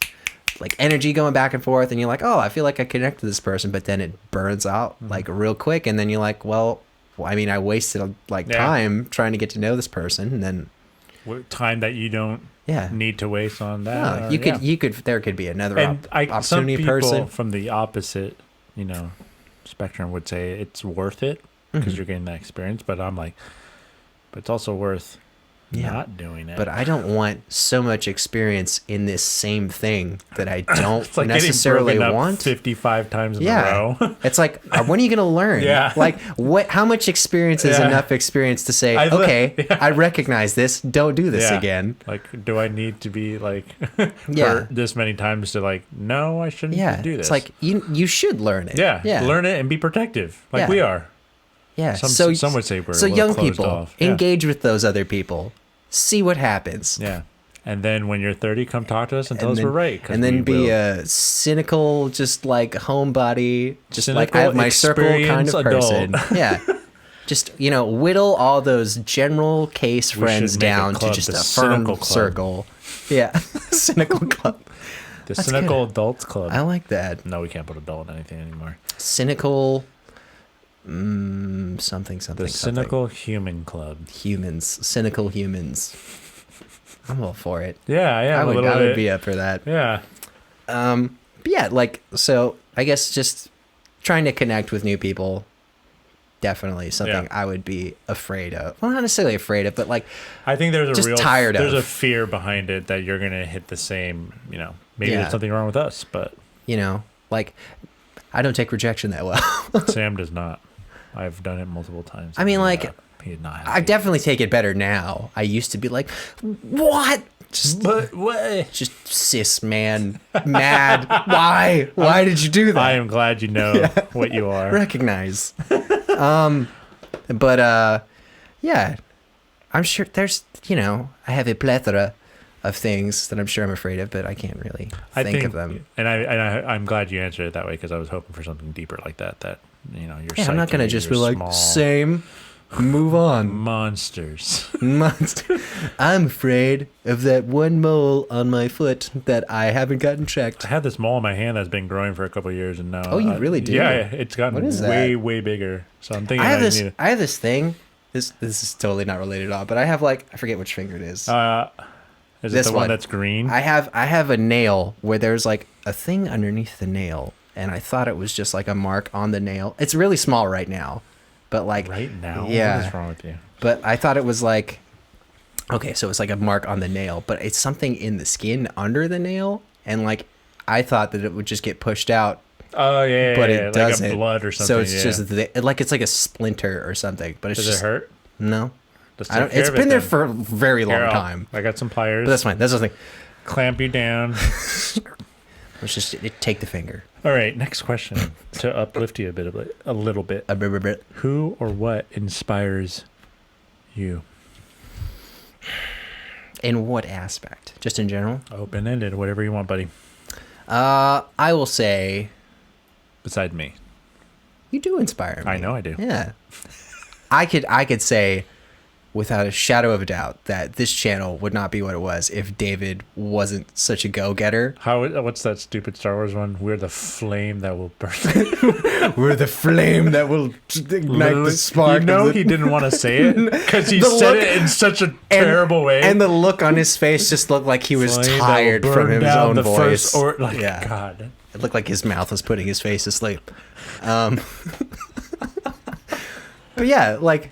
like energy going back and forth and you're like, oh, I feel like I connect with this person, but then it burns out like real quick, and then you're like, well, I mean, I wasted like time trying to get to know this person, and then time that you don't need to waste on that. There could be another and opportunity some people person from the opposite, spectrum would say it's worth it because you're getting that experience. But I'm like, but it's also worth not doing it. But I don't want so much experience in this same thing that I don't it's like necessarily getting broken up want 55 times in a row. It's like, when are you going to learn? Like how much experience is enough experience to say, I recognize this. Don't do this again. Like, do I need to be like hurt this many times to like, no, I shouldn't do this. It's like, you should learn it. Learn it and be protective like we are. Yeah. Some would say we're so a little young closed people off. engage with those other people. See what happens. Yeah. And then when you're 30, come talk to us and tell us we're right. And then be a cynical, just like homebody, just cynical, like I have my circle kind of person. Yeah. Just, whittle all those general case friends down to just a firm circle. Yeah. Cynical club. The Cynical Adults Club. I like that. No, we can't put adult in anything anymore. Cynical... something. The Cynical Human Club. Cynical humans. I'm all for it. Yeah, I would be up for that. Yeah. But yeah, like, so I guess just trying to connect with new people, definitely something I would be afraid of. Well, not necessarily afraid of, but like, I think there's there's a fear behind it that you're gonna hit the same. Maybe there's something wrong with us, but like, I don't take rejection that well. Sam does not. I've done it multiple times. I mean, like, he's not happy. I definitely take it better now. I used to be like, what? Just cis man, mad. Why? Why did you do that? I am glad you know what you are. Recognize. But yeah, I'm sure there's, I have a plethora of things that I'm sure I'm afraid of, but I can't really think of them. And I'm glad you answered it that way, because I was hoping for something deeper like that. That your Yeah, I'm not gonna just be like, small same. Move on. monsters. Monster. I'm afraid of that one mole on my foot that I haven't gotten checked. I had this mole in my hand that's been growing for a couple of years, and now. Oh, you really do? Yeah, it's gotten What is way bigger. So I'm thinking I have this thing. This is totally not related at all, but I have I forget which finger it is. Is it This the one one. that's green? I have a nail where there's like a thing underneath the nail, and I thought it was just like a mark on the nail. It's really small right now, but like right now? Yeah. What is wrong with you? But I thought it was like, okay, so it's like a mark on the nail, but it's something in the skin under the nail, and like I thought that it would just get pushed out. Oh yeah, but yeah, it doesn't. like a blood or something. So it's just like it's like a splinter or something. But it's Does just it hurt? No, Just I don't. take care It's of been it there then. for a very long Here, time. I got some pliers. But that's fine. That's the thing. Clamp you down. Let's just take the finger. All right, next question to uplift you a little bit. A bit. Who or what inspires you? In what aspect? Just in general? Open-ended, whatever you want, buddy. I will say Besides me. you do inspire me. I know I do. Yeah. I could say without a shadow of a doubt that this channel would not be what it was if David wasn't such a go-getter. What's that stupid Star Wars one? We're the flame that will burn. We're the flame that will ignite the spark. He didn't want to say it because he The said look- it in such a terrible way. And the look on his face just looked like he was Flame that will tired burn from his down own the voice. first Yeah. God. It looked like his mouth was putting his face to sleep. But yeah, like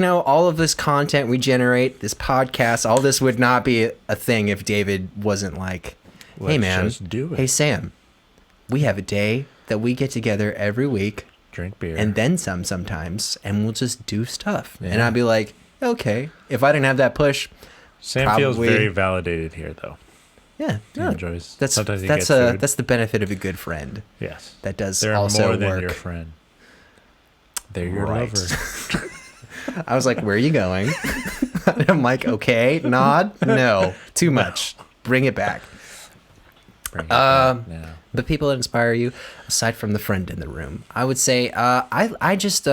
all of this content we generate, this podcast, all this would not be a thing if David wasn't like, hey Let's man, just do it. hey Sam, we have a day that we get together every week Drink beer. and then some sometimes, and we'll just do stuff. And Yeah. I'd be like, okay, if I didn't have that push, Sam feels probably- very validated here, though. yeah, He no, enjoys. that's Sometimes he gets food. that's the benefit of a good friend Yes. that does They're also more than work. your friend. They're your Right. lover. I was like, where are you going? And I'm like, okay, nod, no, too much, bring it back. Bring it back now. The people that inspire you, aside from the friend in the room, I would say I just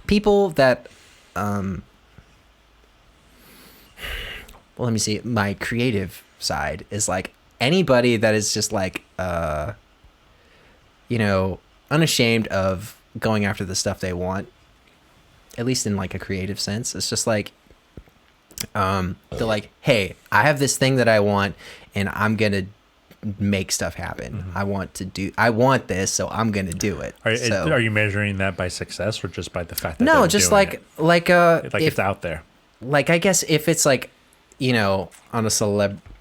people that well, let me see, my creative side is like anybody that is just like unashamed of going after the stuff they want, at least in like a creative sense. It's just like they're like, hey, I have this thing that I want and I'm gonna make stuff happen. Mm-hmm. I want this, so I'm gonna do it. Are you measuring that by success or just by the fact that No, they're just doing like it? like Like if, it's out there. like I guess if it's like, on a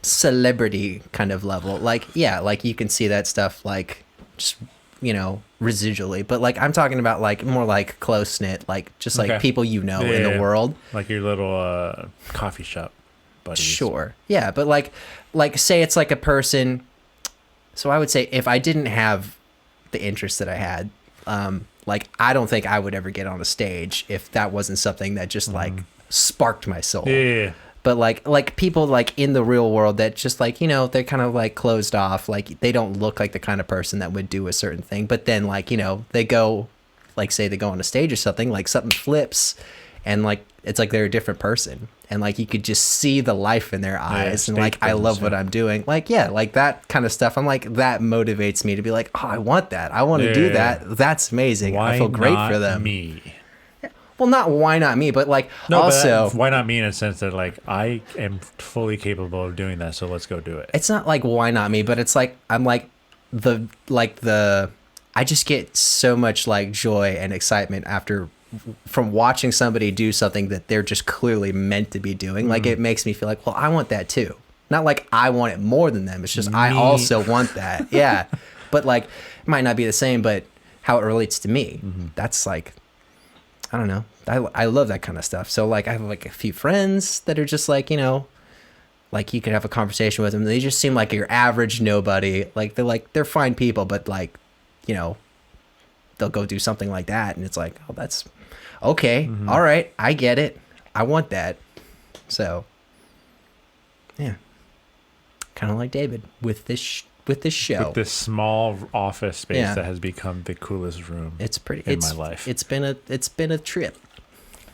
celebrity kind of level, like yeah, like you can see that stuff like just residually, but like I'm talking about like more like close knit, like just like Okay. people in the Yeah. world. Like your little coffee shop buddies. Sure. Yeah, but like say it's like a person. So I would say if I didn't have the interest that I had, like I don't think I would ever get on a stage if that wasn't something that just like sparked my soul. Yeah. But like people like in the real world that just like, they're kind of like closed off, like they don't look like the kind of person that would do a certain thing, but then like, they go, like say they go on a stage or something, like something flips and like it's like they're a different person, and like you could just see the life in their eyes, and stage like I presence, love what yeah. I'm doing, like yeah, like that kind of stuff. I'm like, that motivates me to be like, oh, I want that, I want to do Yeah. that. That's amazing. Why I feel great not for them. me? Well, not why not me, but like No, also but why not me in a sense that like I am fully capable of doing that, so let's go do it. it's not like why not me, but it's like I'm like the I just get so much like joy and excitement from watching somebody do something that they're just clearly meant to be doing. Like it makes me feel like, well, I want that too. Not like I want it more than them. It's just I Me. also want that. Yeah. But like it might not be the same, but how it relates to me, that's like, I don't know. I love that kind of stuff. So like I have like a few friends that are just like, like you could have a conversation with them. They just seem like your average nobody. Like they're fine people, but like, they'll go do something like that, and it's like, oh, that's okay. All right, I get it. I want that. So, Yeah. Kind of like David with this show. With this small office space Yeah. that has become the coolest room in my life. It's been a trip.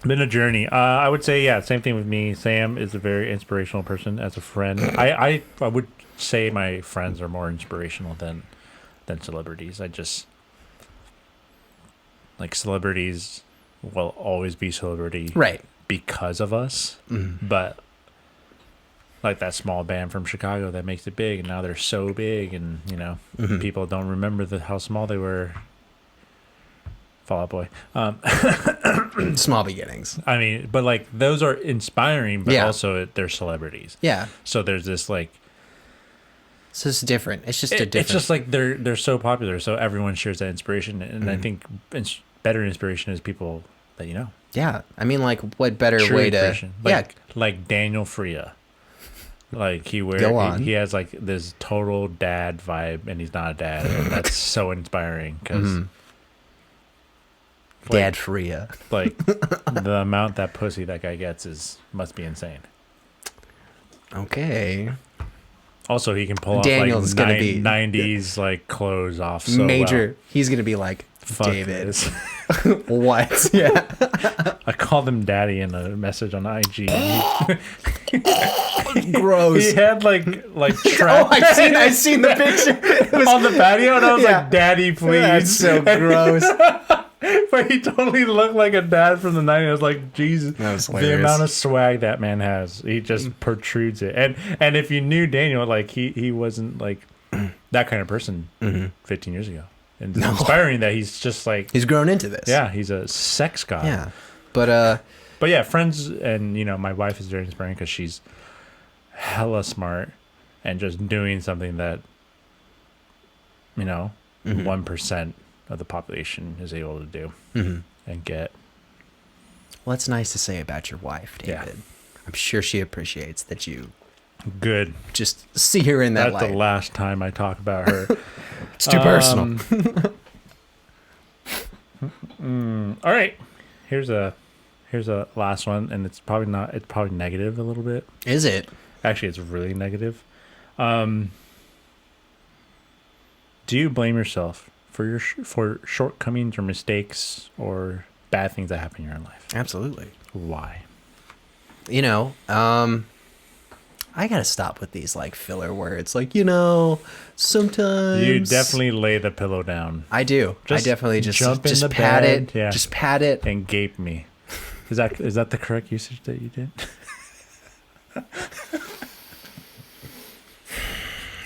Been a journey. I would say, yeah, same thing with me. Sam is a very inspirational person as a friend. I would say my friends are more inspirational than celebrities. I just like celebrities will always be celebrity, Right? because of us. Mm-hmm. But like that small band from Chicago that makes it big, and now they're so big, and Mm-hmm. people don't remember how small they were. Fall Out Boy. Small beginnings. I mean, but like those are inspiring, but Yeah. also they're celebrities. Yeah. So there's this like So it's different. It's just a different. it's just like they're so popular, so everyone shares that inspiration, and I think better inspiration is people that you know. Yeah. I mean, like, what better True way to? inspiration. Like Daniel Freya. Like Go on. he has like this total dad vibe, and he's not a dad, and that's so inspiring because. Mhm. Dad Freya. Like the amount that pussy that guy gets must be insane. Okay. Also, he can pull Daniel's off gonna like be 90s like clothes off. So Major. well. He's gonna be like, Fuck David. this. What? Yeah. I called him daddy in a message on IG. Gross. He had like Oh, I've seen the picture. It was on the patio, and I was Yeah. like, "Daddy, please." That's so gross. But he totally looked like a dad from the 90s. I was like, Jesus, That was the hilarious. amount of swag that man has, he just protrudes it. And if you knew Daniel, like he wasn't like that kind of person 15 years ago. And it's inspiring that he's just like He's grown into this. yeah, he's a sex god. Yeah. But yeah, friends, and my wife is very inspiring because she's hella smart and just doing something that 1% of the population is able to do and get. well, that's nice to say about your wife, David. Yeah. I'm sure she appreciates that you Good. just see her in that That's light. the last time I talk about her. It's too personal. All right. Here's a last one, and it's probably negative a little bit. Is it? Actually, it's really negative. Do you blame yourself for for shortcomings or mistakes or bad things that happen in your life? Absolutely. Why? I gotta stop with these like filler words. Like, sometimes You definitely lay the pillow down I do. I Just definitely just jump in the pat bed. it. Yeah. Just pat it. and gape me. Is that the correct usage that you did?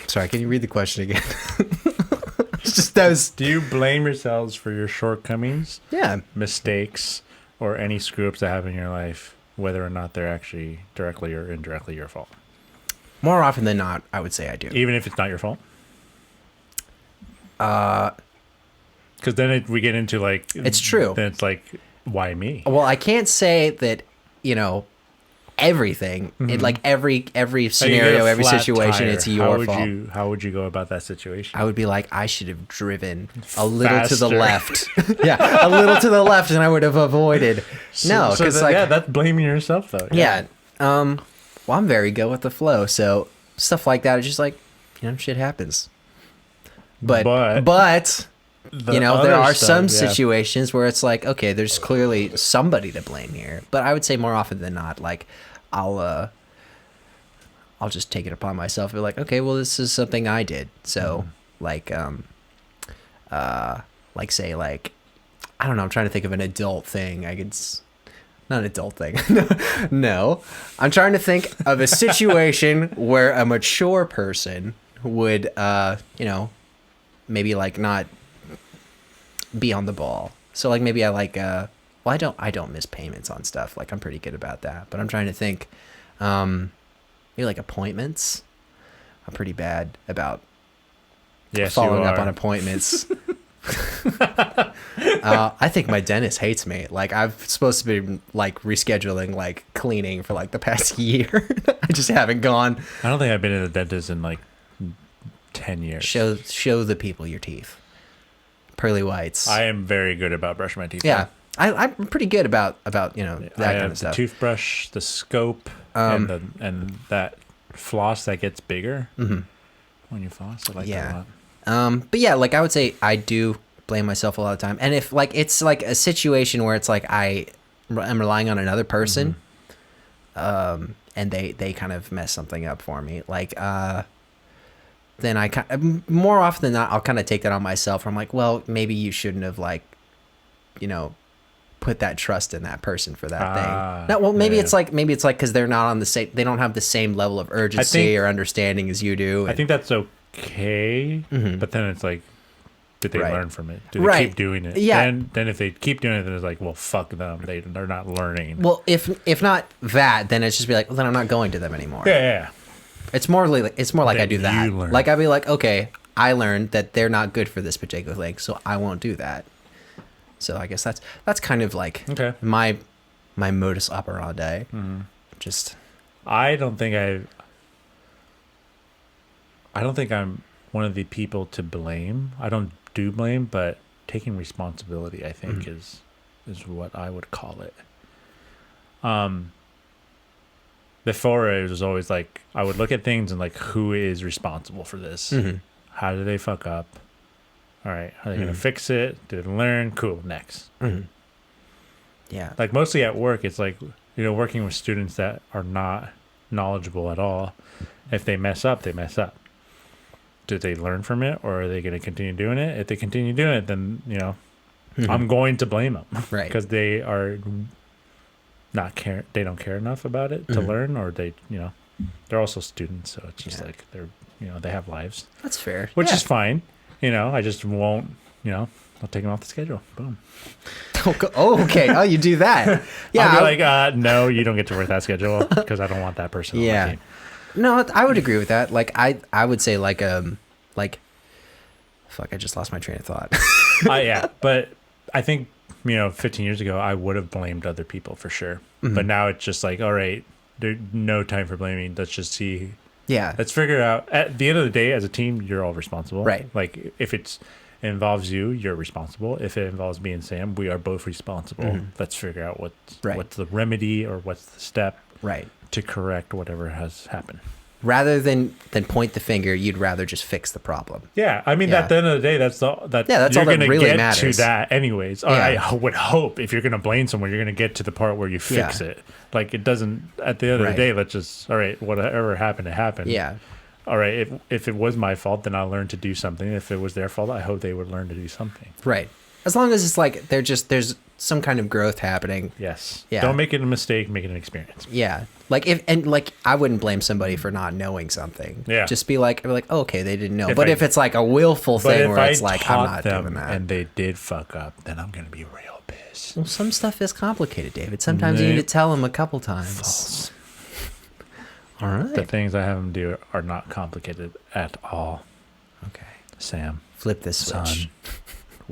Sorry, can you read the question again? It's just those. Do you blame yourselves for your shortcomings, Yeah. mistakes, or any screw ups that happen in your life, whether or not they're actually directly or indirectly your fault? More often than not, I would say I do. Even if it's not your fault? Because then we get into like... It's true. Then it's like, why me? Well, I can't say that, everything. It, like every scenario, every flat situation, tire. it's your fault. How would you go about that situation? I would be like, I should have driven a little to the Faster. left. Yeah, a little to the left, and I would have avoided. No, So because then, that's blaming yourself, though. yeah. Well, I'm very good with the flow, so stuff like that is just like, shit happens. But The there other are stuff, some yeah. situations where it's like, okay, there's clearly somebody to blame here. But I would say more often than not, like, I'll just take it upon myself and be like, okay, well, this is something I did. So, like say, like, I don't know, I'm trying to think of an adult thing. Not an adult thing. No. I'm trying to think of a situation where a mature person would, maybe like not be on the ball. So like maybe I like, I don't miss payments on stuff. Like I'm pretty good about that, but I'm trying to think, maybe like appointments. I'm pretty bad about following up on appointments. I think my dentist hates me. Like I'm supposed to be like rescheduling like cleaning for like the past year. I just haven't gone. I don't think I've been to the dentist in like 10 years. Show the people your teeth. Pearly whites. I am very good about brushing my teeth. Yeah. I'm pretty good about that I kind have of the stuff. toothbrush, the scope, and that floss that gets bigger when you floss. I like that a lot. But yeah, like I would say I do blame myself a lot of the time. And if like it's like a situation where it's like I'm relying on another person, and they kind of mess something up for me, like then more often than not I'll kind of take that on myself. I'm like, well, maybe you shouldn't have like, put that trust in that person for that thing. No, well, maybe it's like because they're not on the same, they don't have the same level of urgency or understanding as you do. I think that's okay, but then it's like, did they learn from it? Do they keep doing it? Yeah. Then if they keep doing it, then it's like, well, fuck them. They're not learning. Well, if not that, then it's just be like, well, then I'm not going to them anymore. Yeah. It's more like I do that. You learn. Like I'd be like, okay, I learned that they're not good for this particular thing, so I won't do that. So I guess that's kind of like my modus operandi. Just I don't think I'm one of the people to blame. I don't do blame, but taking responsibility, I think, is what I would call it. Before it was always like I would look at things and like, who is responsible for this? How did they fuck up? All right, are they gonna fix it? Did they learn? Cool, next. Yeah. Like mostly at work, it's like, working with students that are not knowledgeable at all. If they mess up, they mess up. Did they learn from it, or are they going to continue doing it? If they continue doing it, then I'm going to blame them, right? Because they are not care. They don't care enough about it to learn, or they're also students, so it's just like they're they have lives. That's fair, which is fine. I just won't. I'll take them off the schedule. Boom. Oh, okay. Oh, you do that? Yeah. I'll be like, no, you don't get to work that schedule because I don't want that person on my team. No, I would agree with that. Like I would say like fuck, I just lost my train of thought. Yeah, but I think 15 years ago I would have blamed other people for sure. But now it's just like, all right, there's no time for blaming. Let's just see. Yeah. Let's figure it out. At the end of the day, as a team, you're all responsible. Right. Like if it involves you, you're responsible. If it involves me and Sam, we are both responsible. Let's figure out what's the remedy or what's the step. Right. To correct whatever has happened. Rather than point the finger, you'd rather just fix the problem. Yeah, I mean, at the end of the day, that's all that really get matters. To that, anyways. Or I would hope if you're going to blame someone, you're going to get to the part where you fix it. Like it doesn't. At the end of the day, let's just whatever happened, it happened. Yeah. All right. If it was my fault, then I'll learn to do something. If it was their fault, I hope they would learn to do something. Right. As long as it's like there's some kind of growth happening. Yes. Yeah. Don't make it a mistake. Make it an experience. Yeah. Like I wouldn't blame somebody for not knowing something. Yeah. Just be like, oh, okay, they didn't know. But if it's like a willful thing where it's like, I'm not doing that, and they did fuck up, then I'm gonna be real pissed. Well, some stuff is complicated, David. Sometimes you need to tell them a couple times. False. All right. The things I have them do are not complicated at all. Okay. Sam. Flip this switch.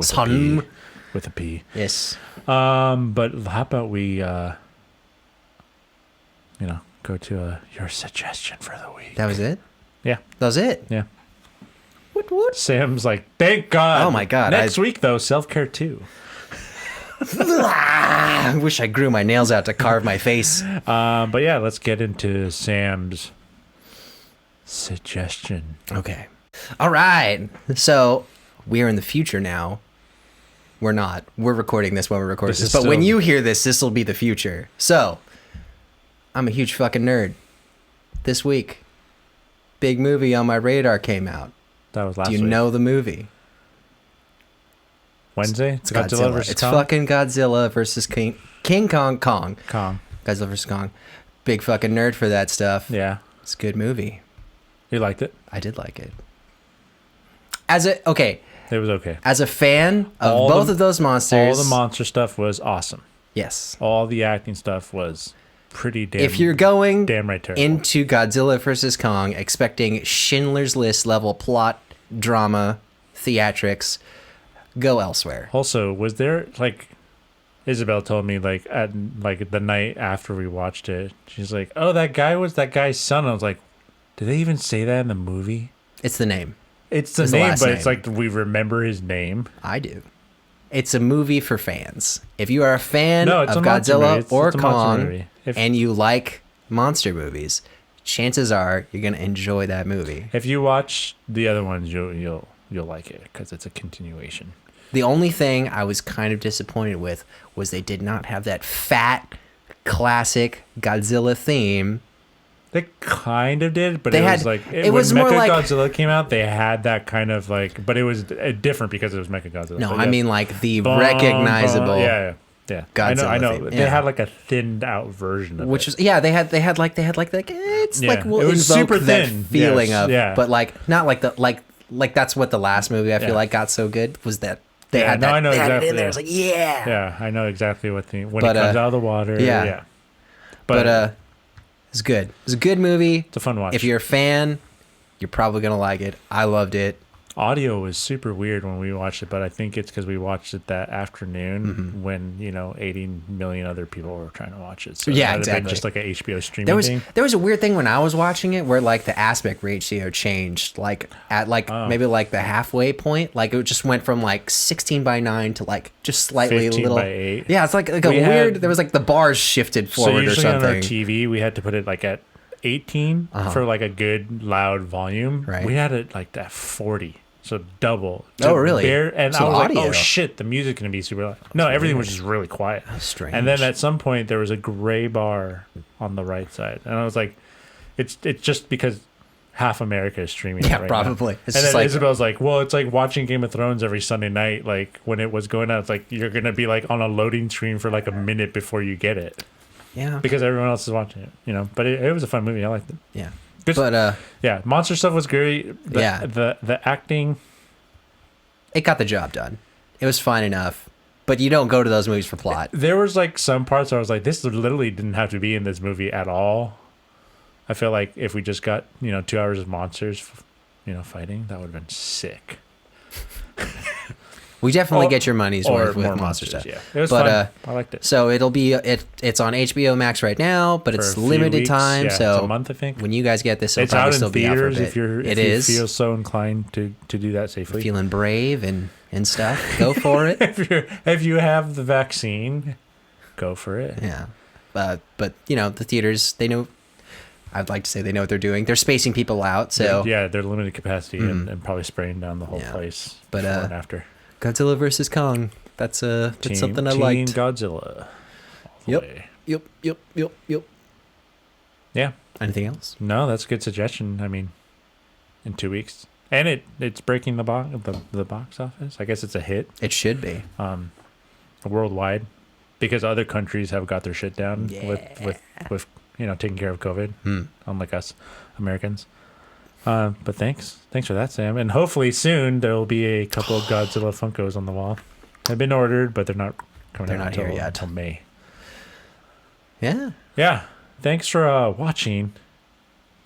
Son. With a P. Yes. But how about we, go to your suggestion for the week? That was it? Yeah. That was it? Yeah. What? Sam's like, thank God. Oh my God. Next week, though, self-care too. I wish I grew my nails out to carve my face. But yeah, let's get into Sam's suggestion. Okay. All right. So we're in the future now. We're not. We're recording this when we're recording this. But when you hear this, this will be the future. So I'm a huge fucking nerd. This week, big movie on my radar came out. That was last week. Do you know the movie? Wednesday? It's Godzilla versus Kong? It's fucking Godzilla versus King Kong. Godzilla versus Kong. Big fucking nerd for that stuff. Yeah. It's a good movie. You liked it? I did like it. It was okay. As a fan of both of those monsters. All the monster stuff was awesome. Yes. All the acting stuff was pretty damn. If you're going damn right terrible. Into Godzilla vs. Kong expecting Schindler's List level plot, drama, theatrics, go elsewhere. Also, was there Isabel told me at the night after we watched it, she's like, "Oh, that guy was that guy's son." I was like, "Did they even say that in the movie?" It's the name. It's the name, but it's like we remember his name. I do. It's a movie for fans. If you are a fan of Godzilla or Kong and you like monster movies, chances are you're gonna enjoy that movie. If you watch the other ones, you'll like it because it's a continuation. The only thing I was kind of disappointed with was they did not have that fat, classic Godzilla theme. They kind of did, but They it had- was like it was when more like- Mechagodzilla came out, they had that kind of like, but it was different because it was Mechagodzilla. No, But I yeah. mean like the Bum, recognizable. bum. Yeah. Godzilla I know. theme, They yeah. had like a thinned out it's like Yeah. we'll It was invoke super that thin. feeling Yes, of, yeah. but like not like the like that's what the last movie I feel Yeah. like got so good was that they Yeah, had no, that. I know they had it exactly, in there. yeah. It was like yeah. I know exactly when But, it comes out of the water. yeah. But it's good. It's a good movie. it's a fun watch. If you're a fan, you're probably gonna like it. I loved it. Audio was super weird when we watched it, but I think it's because we watched it that afternoon when 80 million other people were trying to watch it. So Yeah, it might have been exactly. just like an HBO streaming thing. There was a weird thing when I was watching it where like the aspect ratio changed like at like maybe like the halfway point. Like it just went from like 16:9 to like just slightly 15:8. Yeah, it's like a We weird. had- there was like the bars shifted So forward or usually on our something. TV, we had to put it like at 18 for like a good loud volume. Right. We had it like at 40. So double. Oh, really? And So I was like, audio. oh shit, the music's going to be super loud. No, everything was just really quiet. Strange. And then at some point there was a gray bar on the right side. And I was like, it's just because half America is streaming it Yeah, right probably. now. It's And just then like- Isabel's like, well, it's like watching Game of Thrones every Sunday night. Like when it was going out, it's like you're going to be like on a loading screen for like a minute before you get it. yeah, Because everyone else is watching it, But it was a fun movie. I liked it. yeah. Good- But Yeah, monster stuff was great. Yeah. The acting. it got the job done. It was fine enough. But you don't go to those movies for plot. There was like some parts where I was like, this literally didn't have to be in this movie at all. I feel like if we just got 2 hours of monsters, fighting, that would have been sick. We definitely Or- get your money's Or worth with more monster monsters. stuff. Yeah, it was But, fun. I liked it. So it'll be it's on HBO Max right now, but For it's a few limited weeks. time. Yeah, so it's a month, I think. when you guys get this, it'll It's probably out still in be out for a theaters bit. if you feel so inclined to do that safely. Feeling brave and stuff, go for it. if you have the vaccine, go for it. Yeah, but the theaters, they know. I'd like to say they know what they're doing. They're spacing people out. So Yeah, they're limited capacity and probably spraying down the whole Yeah. place But, before and after. Godzilla versus Kong. That's something I Team liked. Godzilla. all the Yep. way. Yep. Yeah. Anything else? No, that's a good suggestion. I mean, in 2 weeks, and it's breaking the box office. I guess it's a hit It should be. worldwide because other countries have got their shit down with taking care of COVID, unlike us Americans. But thanks for that, Sam. And hopefully soon there will be a couple of Godzilla Funkos on the wall. They've been ordered, but they're not coming They're out not here yet. until May. Yeah. Yeah. Thanks for watching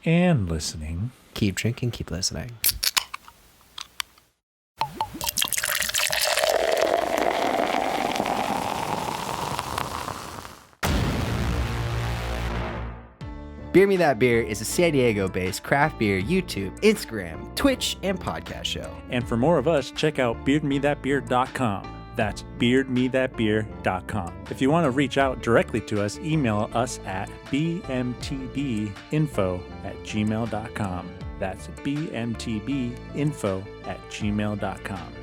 and listening. Keep drinking, keep listening. Beer Me That Beer is a San Diego-based craft beer YouTube, Instagram, Twitch, and podcast show. And for more of us, check out beardmethatbeer.com. That's beardmethatbeer.com. If you want to reach out directly to us, email us at bmtbinfo@gmail.com. That's bmtbinfo@gmail.com.